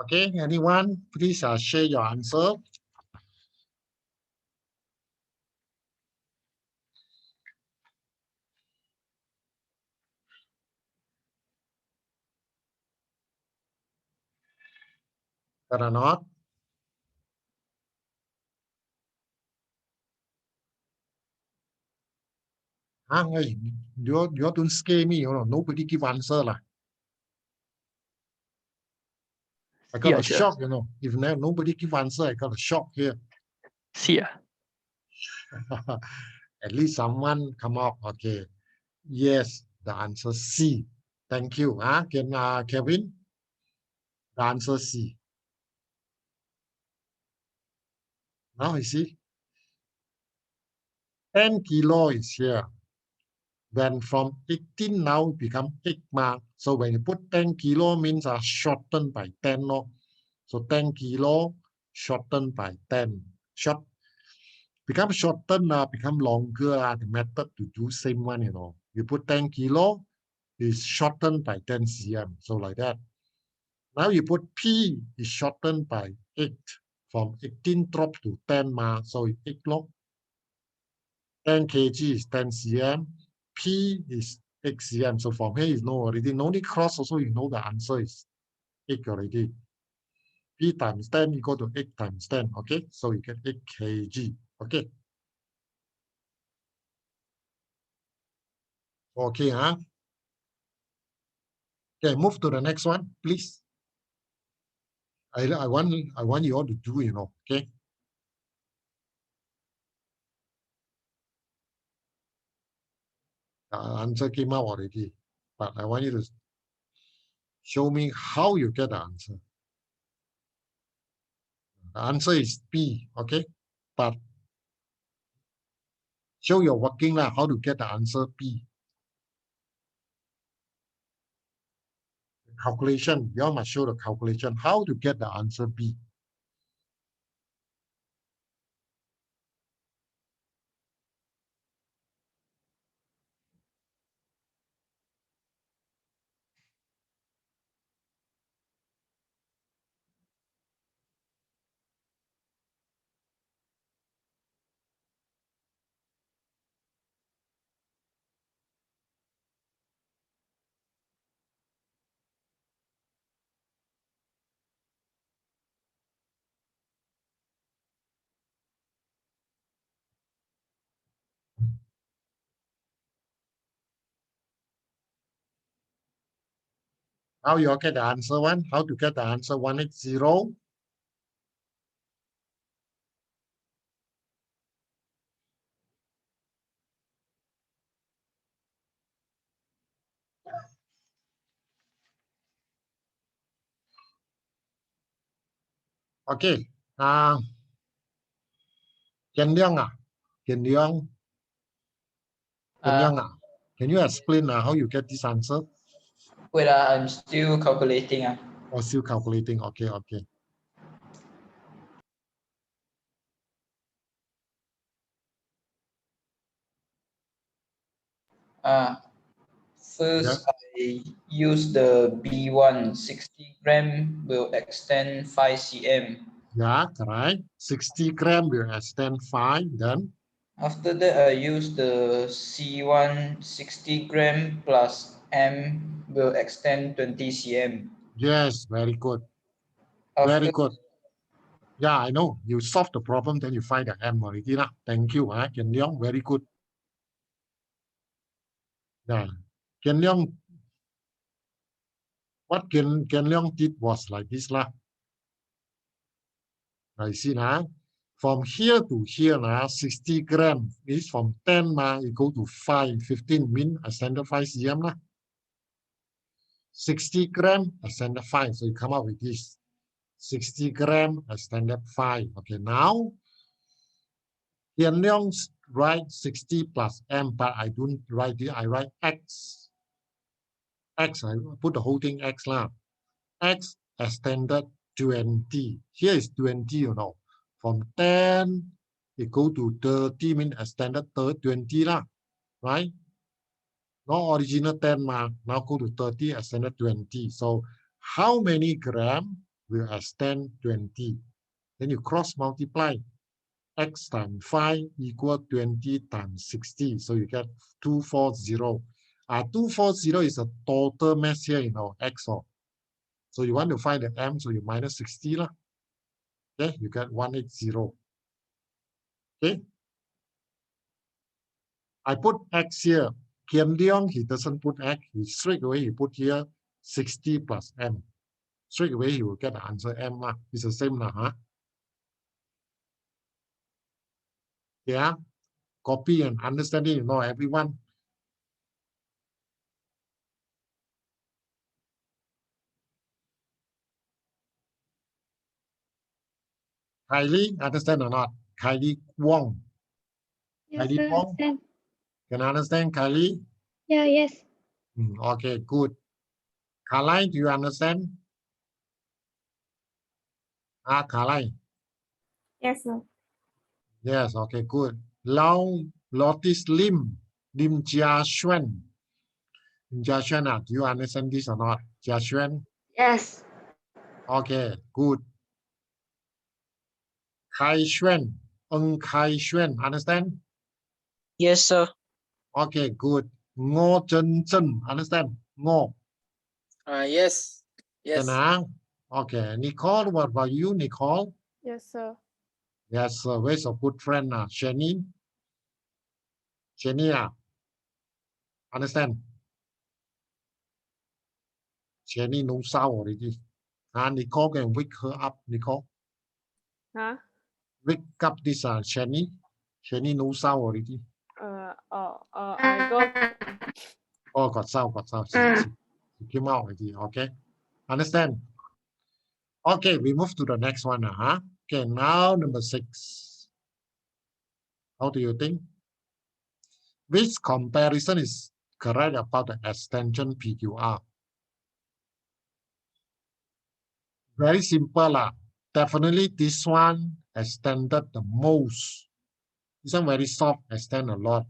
Okay, anyone? Please share your answer. Or not? Hey, you don't scare me, nobody give answer lah. I got a shock, If nobody give answer, I got a shock here. C. At least someone come up. Okay. Yes, the answer C. Thank you. Kevin? The answer C. Now you see, 10 kilo is here. When from 18 now become 8 mark. So when you put 10 kilo means shortened by 10. No? So 10 kilo shortened by 10. Become shortened, become longer. The method to do same one, You put 10 kilo is shortened by 10 cm. So like that. Now you put P is shortened by 8. From 18 drop to 10 mark. So 8 log. 10 kg is 10 cm. P is 8 cm. So from here you know already. No need cross also, you know the answer is 8 already. P times 10 equal to 8 times 10. Okay, so you get 8 kg. Okay. Okay, huh? Okay, move to the next one, please. I want you all to do, okay? The answer came out already, but I want you to show me how you get the answer. The answer is P, okay? But show your working now how to get the answer P. Calculation, you all must show the calculation, how to get the answer P. How you all get the answer one? How to get the answer 180? Okay. Kian Liang, can you explain how you get this answer? Wait, I'm still calculating. Oh, still calculating. Okay, okay. First, I use the B1 60 gram will extend 5 cm. Yeah, correct. 60 gram will extend 5. Then After that, I use the C1 60 gram plus M will extend 20 cm. yes, very good. Very good. Yeah, I know. You solve the problem, then you find the M already. Thank you, Kian Leong. Very good. Yeah. Kian Leong, what Kian Leong did was like this. I see now. From here to here, 60 gram is from 10, you go to 5, 15 mean extended 5 cm. 60 gram extended 5. So you come up with this. 60 gram extended 5. Okay, now Kian Leong write 60 plus M, but I don't write it. I write X. X, I put the whole thing X lah. X extended 20. Here is 20, you know. From 10, it go to 30, mean extended 20 lah, right? No original 10 now go to 30, extended 20. So how many gram will extend 20? Then you cross multiply. X times 5 equal 20 times 60. So you get 240. 240 is a total mass here, you know, X. So you want to find the M, so you minus 60 lah. Okay, you get 180. Okay. I put X here. Kian Leong, he doesn't put X. He straight away he put here 60 plus M. Straight away he will get the answer M lah. It's the same lah, Yeah. Copy and understanding, you know, everyone. Kylie, understand or not? Kylie Wong. Yes, Kylie sir. Wong. Understand. Can I understand, Kylie? Yeah, yes. Okay, good. Kalai, do you understand? Kalai. Yes, sir. Yes, okay, good. Lotus Lim Jia Xuan. Jia Xuan, do you understand this or not? Jia Xuan? Yes. Okay, good. Kai Xuan, Kai Xuan, understand? Yes, sir. Okay, good. Ngo Chen Chen, understand? Ngo. Yes. Yes. Okay, Nicole, what about you, Nicole? Yes, sir. Yes, sir. Where's your good friend, Shani? Shani, understand? Shani no sound already. Nicole can wake her up, Nicole. Huh? Wake up this Shani. Shani no sound already. I got. Oh, got sound. She came out already. Okay, understand? Okay, we move to the next one. Okay, now number 6. How do you think? Which comparison is correct about the extension PQR? Very simple. Definitely this one extended the most. This one very soft, extend a lot.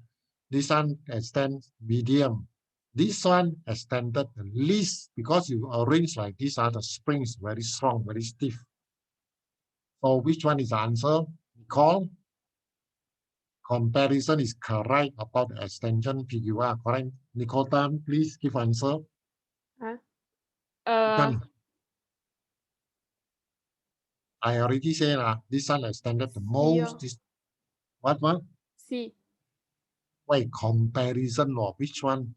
This one extends medium. This one extended the least because you arrange like this, the springs very strong, very stiff. So which one is the answer? Nicole? Comparison is correct about the extension PQR, correct? Nicole Tan, please give answer. I already said this one extended the most. This, what one? C. Wait, comparison or which one?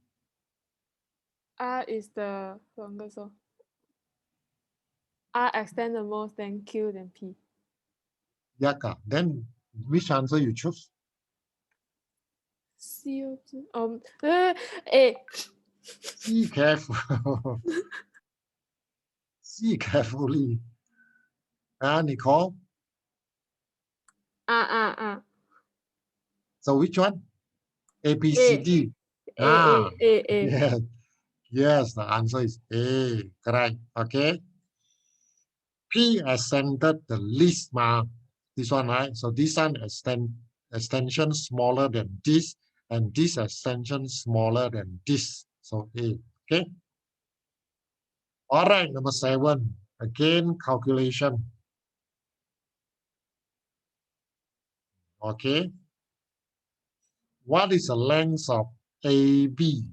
R is the longest. So R extend the most, then Q, then P. Yaka. Then which answer you choose? C. See careful. See carefully. Nicole? So which one? A, B, C, D. A. Yes, the answer is A. Correct. Okay. P extended the least. This one, right? So this one extension smaller than this, and this extension smaller than this. So A. Okay. All right, number 7. Again, calculation. Okay. What is the length of AB?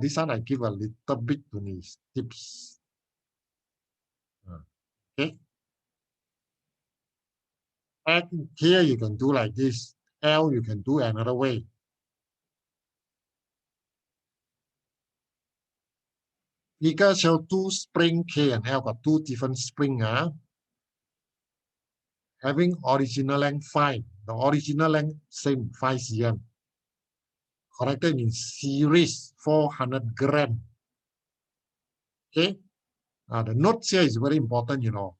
This one I give a little bit to these tips. Okay. And here you can do like this. L you can do another way. Figure show 2 spring K and L got 2 different spring. Having original length 5. The original length same 5 cm. Connected in series 400 gram. Okay. The notes here is very important, you know.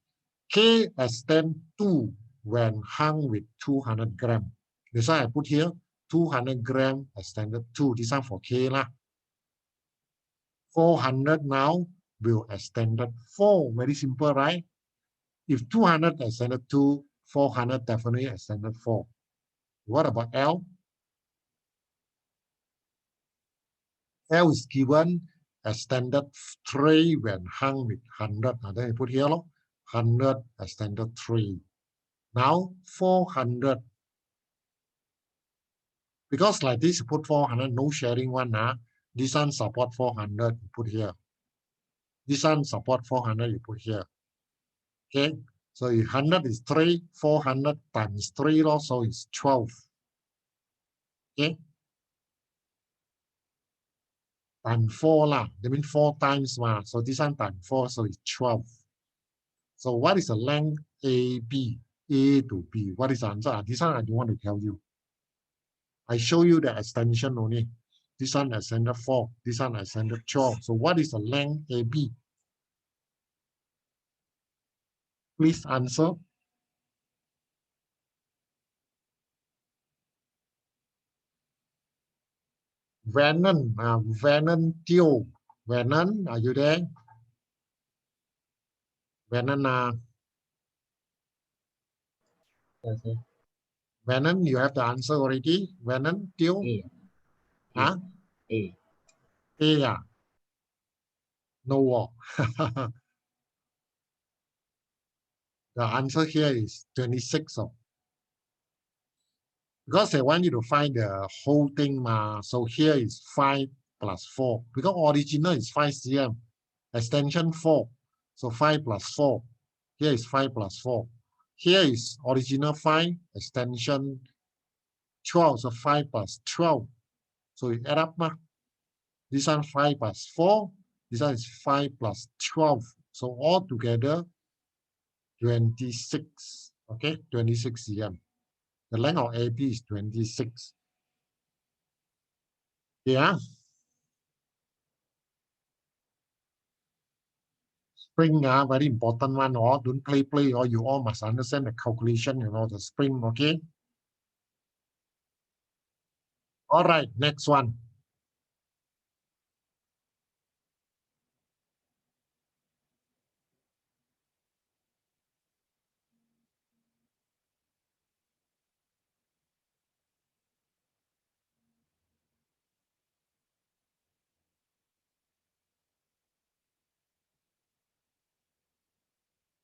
K extend 2 when hung with 200 gram. That's why I put here 200 gram extended 2. This one for K lah. 400 now will extended 4. Very simple, right? If 200 extended 2, 400 definitely extended 4. What about L? L is given extended 3 when hung with 100. Then I put here, 100 extended 3. Now 400. Because like this, you put 400, no sharing one. This one support 400, you put here. This one support 400, you put here. Okay, so 100 is 3, 400 times 3 also is 12. Okay, times 4 lah. That means 4 times ma. So this one times 4, so it's 12. So what is the length AB? A to B. What is the answer? This one I don't want to tell you. I show you the extension only. This one extended 4. This one extended 12. So what is the length AB? Please answer. Vernon, Vernon Teo. Vernon, are you there? Vernon, Yes, sir. Vernon, you have the answer already. Vernon Teo? A. Huh? A. A. No. The answer here is 26. Because they want you to find the whole thing. So here is 5 plus 4. Because original is 5 cm. Extension 4. So 5 plus 4. Here is 5 plus 4. Here is original 5. Extension 12. So 5 plus 12. So you add up. This one 5 plus 4. This one is 5 plus 12. So all together 26. Okay, 26 cm. The length of AB is 26. Yeah. Spring, very important one. Don't play. Or you all must understand the calculation, the spring, okay? All right, next one.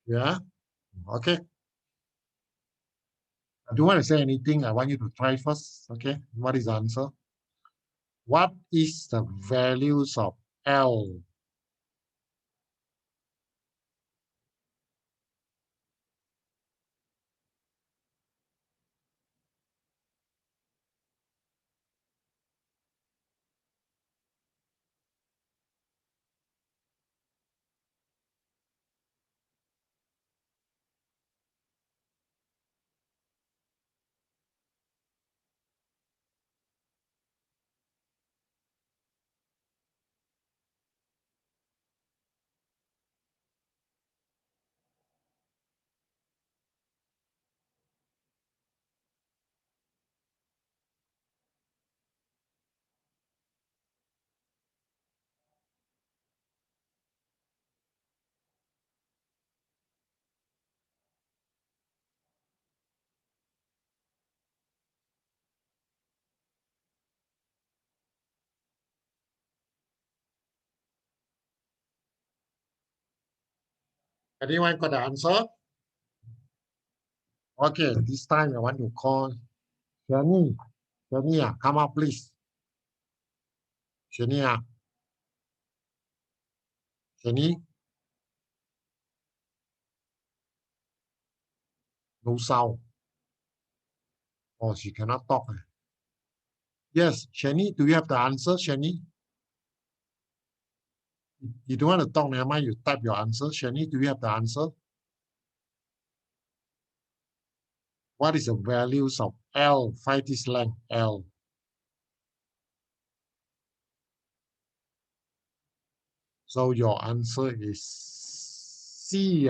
Yeah, okay. I don't want to say anything. I want you to try first, okay? What is the answer? What is the values of L? Anyone got the answer? Okay, this time I want to call Shania. Shania, come up, please. Shania. Shani? No sound. Oh, she cannot talk. Yes, Shani, do you have the answer, Shani? You don't want to talk, never mind, you type your answer. Shani, do you have the answer? What is the values of L? Find this length, L. So your answer is C.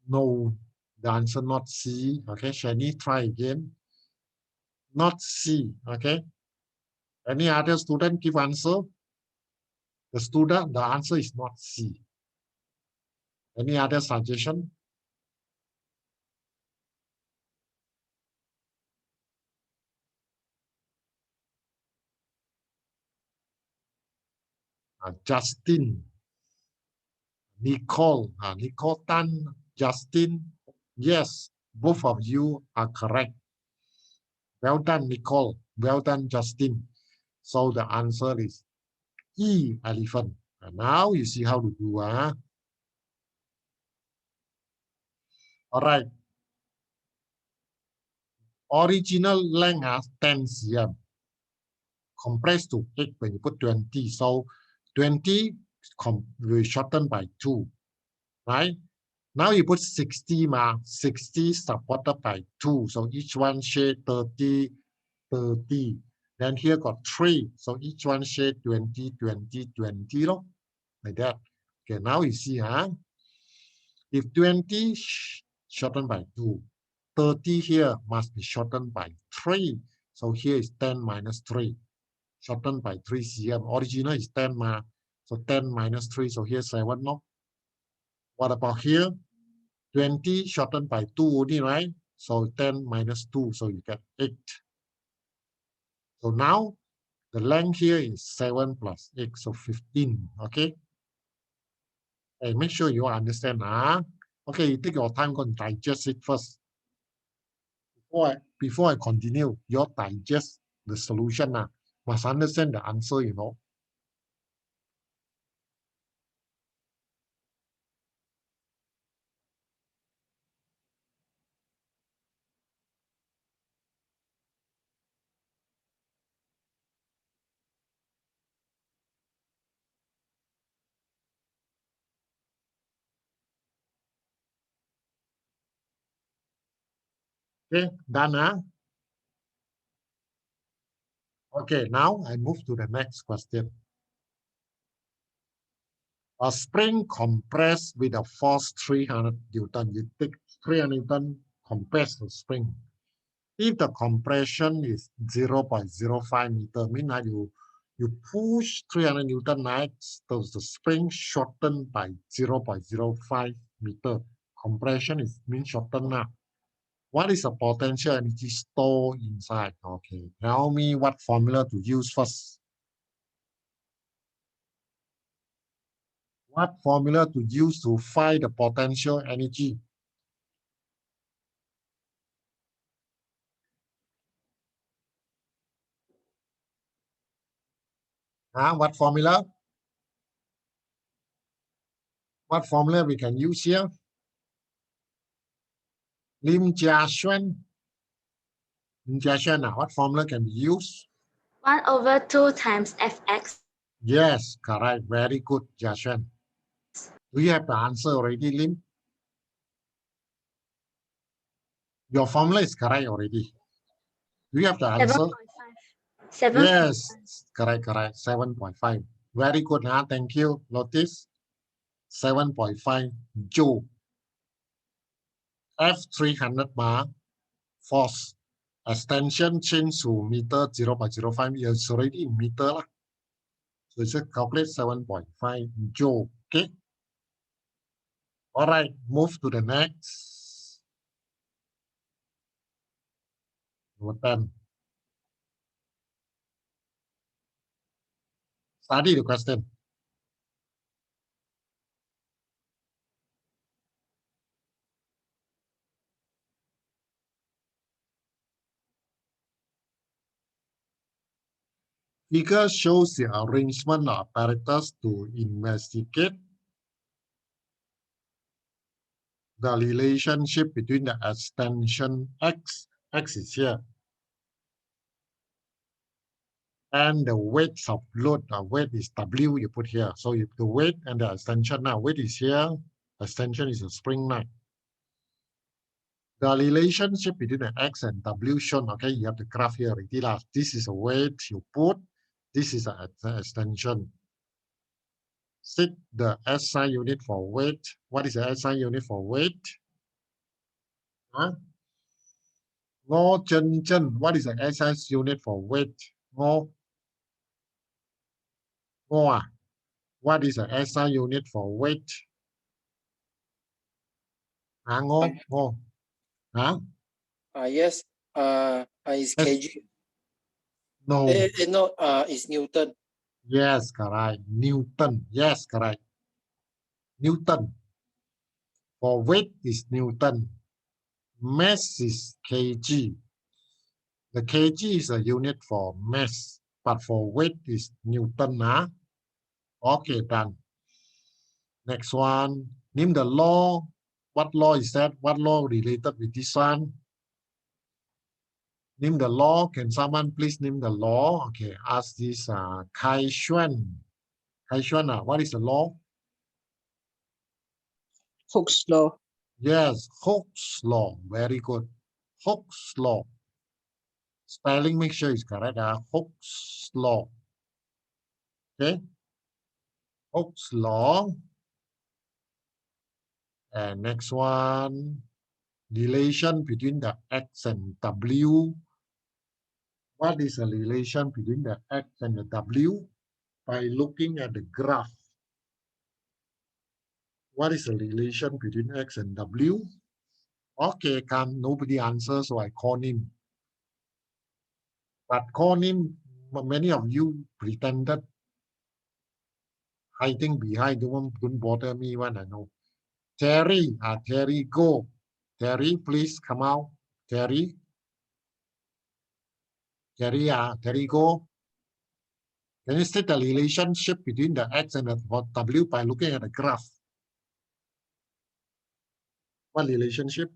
No, the answer not C. Okay, Shani, try again. Not C. Okay. Any other student give answer? The student, the answer is not C. Any other suggestion? Justin, Nicole, Nicole Tan, Justin. Yes, both of you are correct. Well done, Nicole. Well done, Justin. So the answer is E, elephant. And now you see how to do. All right. Original length has 10 cm. Compressed to 8 when you put 20. So 20 will shorten by 2. Right? Now you put 60, 60 supported by 2. So each one share 30, 30. Then here got 3. So each one share 20, 20, 20. Like that. Okay, now you see, if 20 shortened by 2, 30 here must be shortened by 3. So here is 10 minus 3. Shortened by 3 cm. Original is 10 so 10 minus 3. So here 7. No? What about here? 20 shortened by 2 only, right? So 10 minus 2. So you get 8. So now the length here is 7 plus 8. So 15. Okay. Hey, make sure you understand. Okay, you take your time, go and digest it first. Before I continue, you digest the solution. Must understand the answer, you know. Okay, done. Okay, now I move to the next question. A spring compressed with a force 300 Newton. You take 300 Newton, compress the spring. If the compression is 0.05 meter, means you push 300 Newton, so the spring shortened by 0.05 meter. Compression is means shortened now. What is the potential energy stored inside? Okay, tell me what formula to use first. What formula to use to find the potential energy? What formula? What formula we can use here? Lim Jia Xuan. Lim Jia Xuan, what formula can be used? 1/2 times Fx. Yes, correct. Very good, Jia Xuan. Do you have the answer already, Lim? Your formula is correct already. Do you have the answer? 7.5. Yes, correct. 7.5. Very good, thank you. Notice 7.5 joule. F300 bar force. Extension change to meter 0.05. It's already in meter. So just calculate 7.5 joule. Okay. All right, move to the next. Number 10. Study the question. Figure shows the arrangement of apparatus to investigate the relationship between the extension X is here, and the weight of load. Weight is W, you put here. So if the weight and the extension, now weight is here, extension is a spring nut. The relationship between the X and W shown, okay, you have the graph here already. This is a weight you put, this is an extension. Set the SI unit for weight. What is the SI unit for weight? Huh? Ngô Chân Chân, what is the SI unit for weight? Ngô. Ngô, what is the SI unit for weight? Ngô, Ngô. Huh? Yes, is kg. No. No, it's Newton. Yes, correct. Newton. Yes, correct. Newton. For weight is Newton. Mass is kg. The kg is a unit for mass, but for weight is Newton. Huh? Okay, done. Next one. Name the law. What law is that? What law related with this one? Name the law. Can someone please name the law? Okay, ask this Kai Xuan. Kai Xuan, what is the law? Hooke's law. Yes, Hooke's law. Very good. Hooke's law. Spelling, make sure it's correct. Hooke's law. Okay. Hooke's law. And next one, relation between the X and W. What is the relation between the X and the W? By looking at the graph. What is the relation between X and W? Okay, nobody answers, so I call him. But call him, many of you pretended hiding behind, don't bother me when I know. Terry, Terry, go. Terry, please come out. Terry. Terry, go. Can you state the relationship between the X and the W by looking at the graph? What relationship?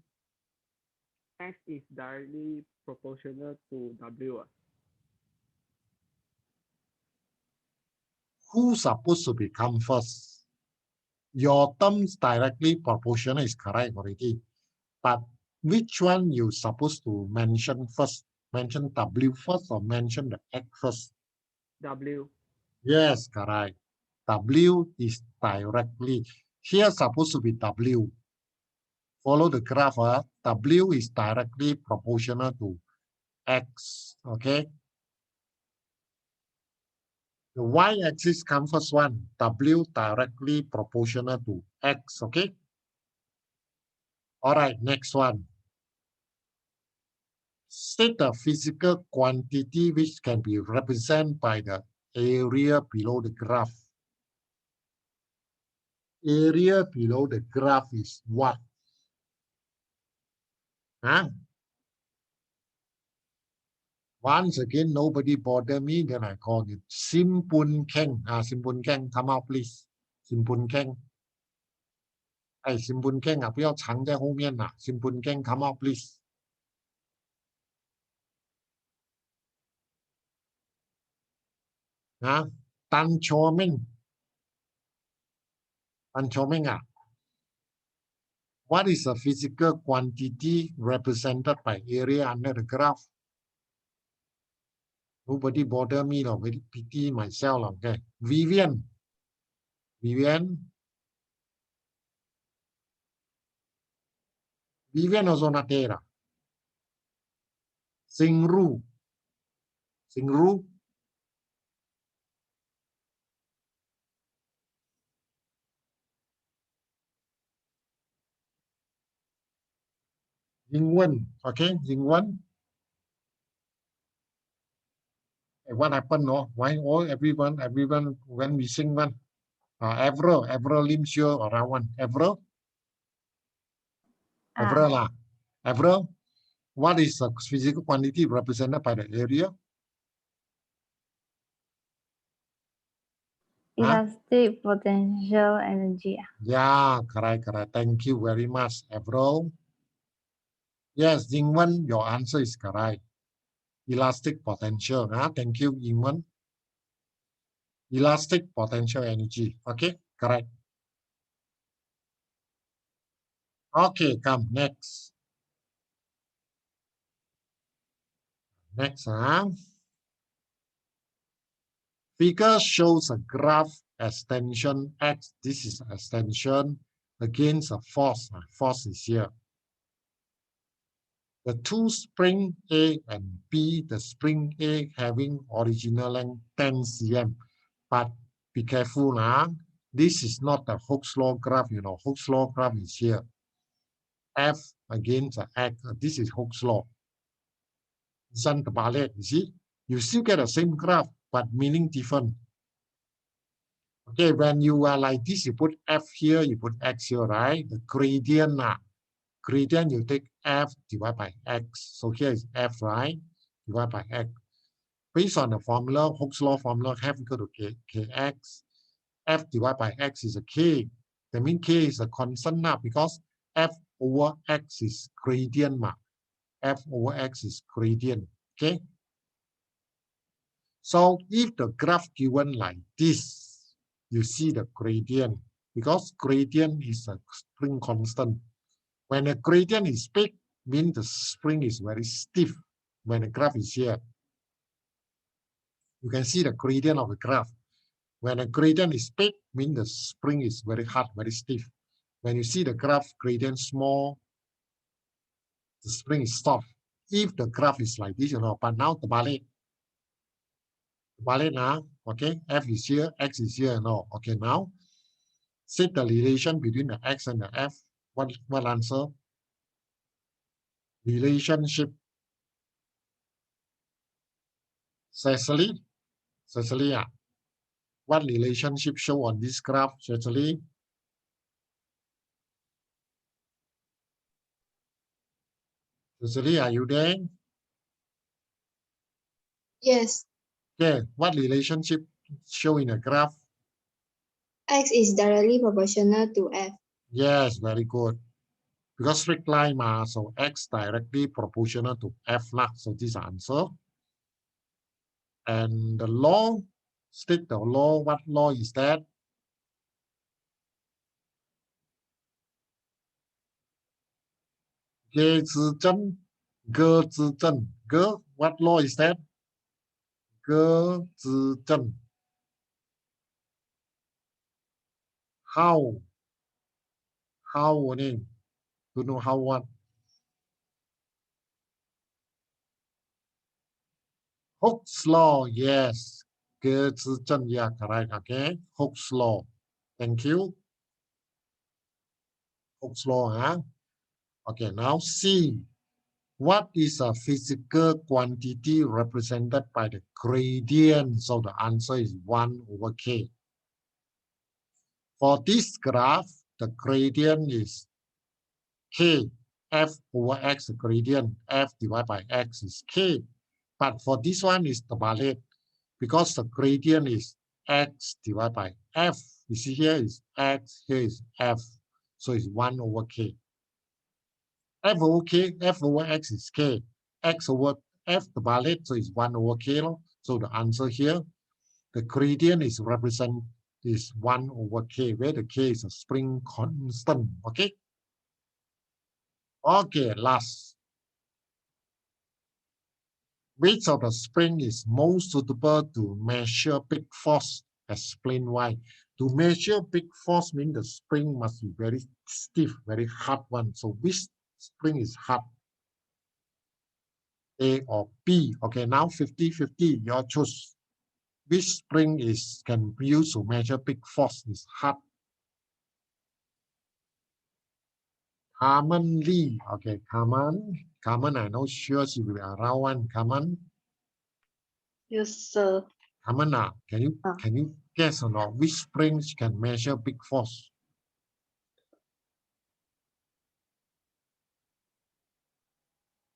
X is directly proportional to W. Who's supposed to become first? Your terms directly proportional is correct already. But which one you supposed to mention first? Mention W first or mention the X first? W. Yes, correct. W is directly. Here supposed to be W. Follow the graph. W is directly proportional to X. Okay. The y-axis comes first one. W directly proportional to X. Okay. All right. Next one. State the physical quantity which can be represented by the area below the graph. Area below the graph is what? Huh? Once again, nobody bother me, then I call it Simpun Keng. Simpun Keng, come out, please. Simpun Keng. Hey, Simpun Keng, 不要藏在后面啦。Simpun Keng, come out, please. Tan Chua Ming. Tan Chua Ming, what is the physical quantity represented by area under the graph? Nobody bother me, very pity myself. Okay. Vivian. Vivian also not there. Singru. Singru. Jingwen. Okay, Jingwen. What happened? No? Why all everyone when we sing one? Avril Lim Sure around one. Avril lah. Avril, what is the physical quantity represented by the area? Elastic potential energy. Yeah, correct. Thank you very much, Avril. Yes, Yingwen, your answer is correct. Elastic potential. Thank you, Yingwen. Elastic potential energy. Okay, correct. Okay, come next. Next, figure shows a graph extension X. This is extension against a force. Force is here. The two spring A and B, the spring A having original length 10 cm. But be careful now. This is not the Hooke's law graph. You know, Hooke's law graph is here. F against X. This is Hooke's law. You see, you still get the same graph, but meaning different. Okay, when you are like this, you put F here, you put X here, right? The gradient, gradient, you take F divided by X. So here is F, right? Divided by X. Based on the formula, Hooke's law formula, F equal to Kx. F divided by X is a K. That means K is a constant now because F over X is gradient. F over X is gradient. Okay. So if the graph given like this, you see the gradient because gradient is a spring constant. When a gradient is big, means the spring is very stiff. When the graph is here, you can see the gradient of the graph. When a gradient is big, means the spring is very hard, very stiff. When you see the graph gradient small, the spring is soft. If the graph is like this, you know, but now the ballet now, okay, F is here, X is here, no, okay, now set the relation between the X and the F. What answer? Relationship. Cecily, what relationship show on this graph, Cecily? Cecily, are you there? Yes. Okay, what relationship show in a graph? X is directly proportional to F. Yes, very good. Because strict line, so X directly proportional to F lah. So this answer. And the law, state the law. What law is that? Ge zi zhen, ge zi zhen. Ge, what law is that? Ge zi zhen. How only? To know how what? Hooke's law, yes. Ge zi zhen, yeah, correct. Okay, Hooke's law. Thank you. Hooke's law, huh? Okay, now C. What is a physical quantity represented by the gradient? So the answer is 1 over K. For this graph, the gradient is K. F over X, the gradient. F divided by X is K. But for this one is the ballet because the gradient is X divided by F. You see here is X, here is F. So it's 1 over K. F over K, F over X is K. X over F, the ballet, so it's 1 over K. So the answer here, the gradient is 1 over K, where the K is a spring constant. Okay. Okay, last. Which of the spring is most suitable to measure big force? Explain why. To measure big force means the spring must be very stiff, very hard one. So which spring is hard? A or B? Okay, now 50-50, your choose. Which spring can be used to measure big force is hard? Carmen Lee. Okay, Carmen, I'm not sure she will be around one. Carmen. Yes, sir. Carmen, can you guess or not which springs can measure big force?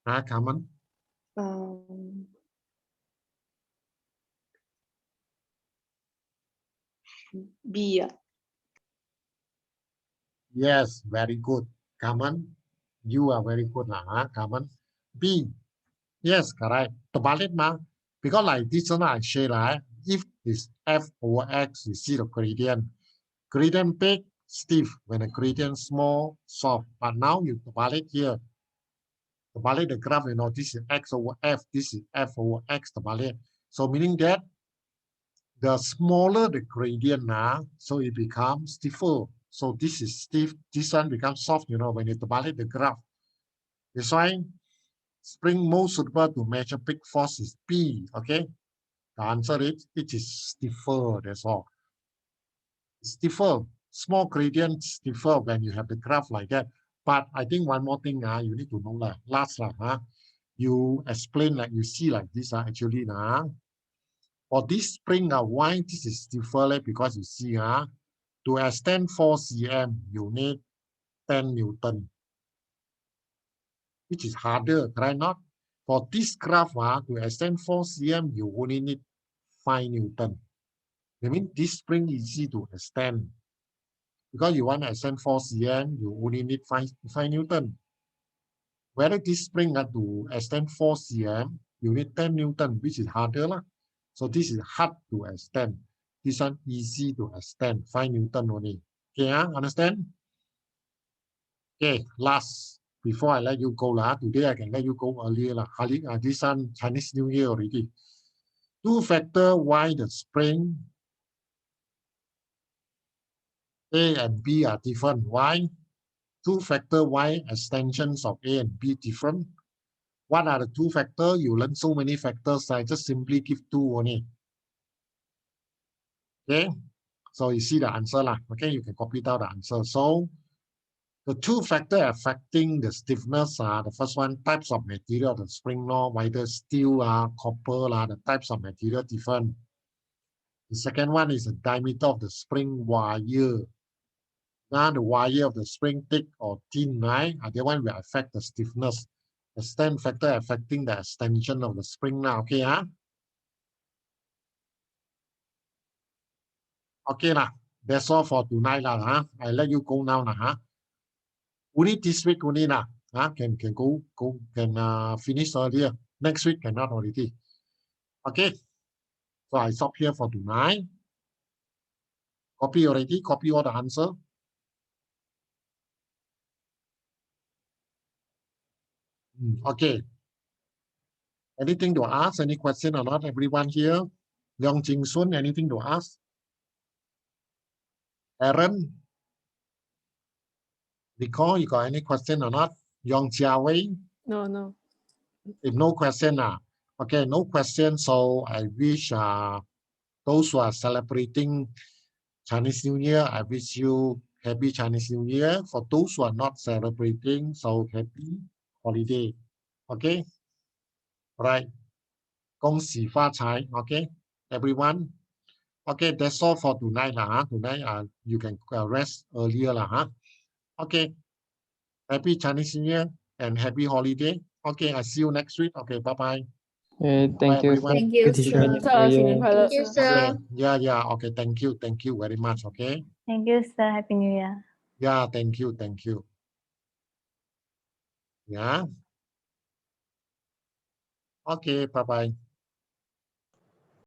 Carmen. B. Yes, very good. Kaman, you are very good lah, huh? Kaman. B. Yes, correct. Terbalik mah. Because like this one I share lah. If it's F over X, you see the gradient. Gradient big, stiff. When the gradient small, soft. But now you terbalik here. Terbalik the graph, you know, this is X over F. This is F over X terbalik. So meaning that the smaller the gradient now, so it becomes stiffer. So this is stiff. This one becomes soft, you know, when you terbalik the graph. That's why spring most suitable to measure peak force is P, okay? The answer is, it is stiffer, that's all. Stiffer, small gradient stiffer when you have the graph like that. But I think one more thing, you need to know lah. Last lah, you explain like you see like this actually for this spring why this is stiffer because you see to extend 4 cm you need 10 Newton, which is harder, right? Not for this graph to extend 4 cm you only need 5 Newton. I mean this spring easy to extend because you want to extend 4 cm you only need 5 Newton. Whether this spring to extend 4 cm you need 10 Newton, which is harder lah. So this is hard to extend. This one easy to extend, 5 Newton only. Okay, understand? Okay, last, before I let you go today I can let you go earlier this one Chinese New Year already. 2 factor why the spring A and B are different. Why? 2 factor why extensions of A and B different. What are the 2 factors? You learn so many factors, I just simply give 2 only. Okay, so you see the answer lah. Okay, you can copy down the answer. So the 2 factors affecting the stiffness are the first one, types of material, the spring law, whether steel, copper, the types of material different. The second one is the diameter of the spring wire. Now the wire of the spring thick or thin, right? That one will affect the stiffness. The extent factor affecting the extension of the spring now. Okay, Okay lah. That's all for tonight lah. I let you go now lah. Only this week only lah. Can go can finish earlier. Next week cannot already. Okay. So I stop here for tonight. Copy already. Copy all the answer. Okay. Anything to ask? Any question or not? Everyone here? Leong Jing Sun, anything to ask? Aaron? Nicole, you got any question or not? Yong Chia Wei? No. If no question, okay, no question. So I wish those who are celebrating Chinese New Year, I wish you happy Chinese New Year. For those who are not celebrating, so happy holiday. Okay? Right. 恭喜发财. Okay? Everyone? Okay, that's all for tonight lah. Tonight you can rest earlier lah. Okay. Happy Chinese New Year and happy holiday. Okay, I see you next week. Okay, bye-bye. Thank you. Thank you, sir. Thank you, sir. Okay. Yeah. Okay, thank you very much. Okay. Thank you, sir. Happy New Year. Yeah, thank you. Yeah. Okay, bye-bye.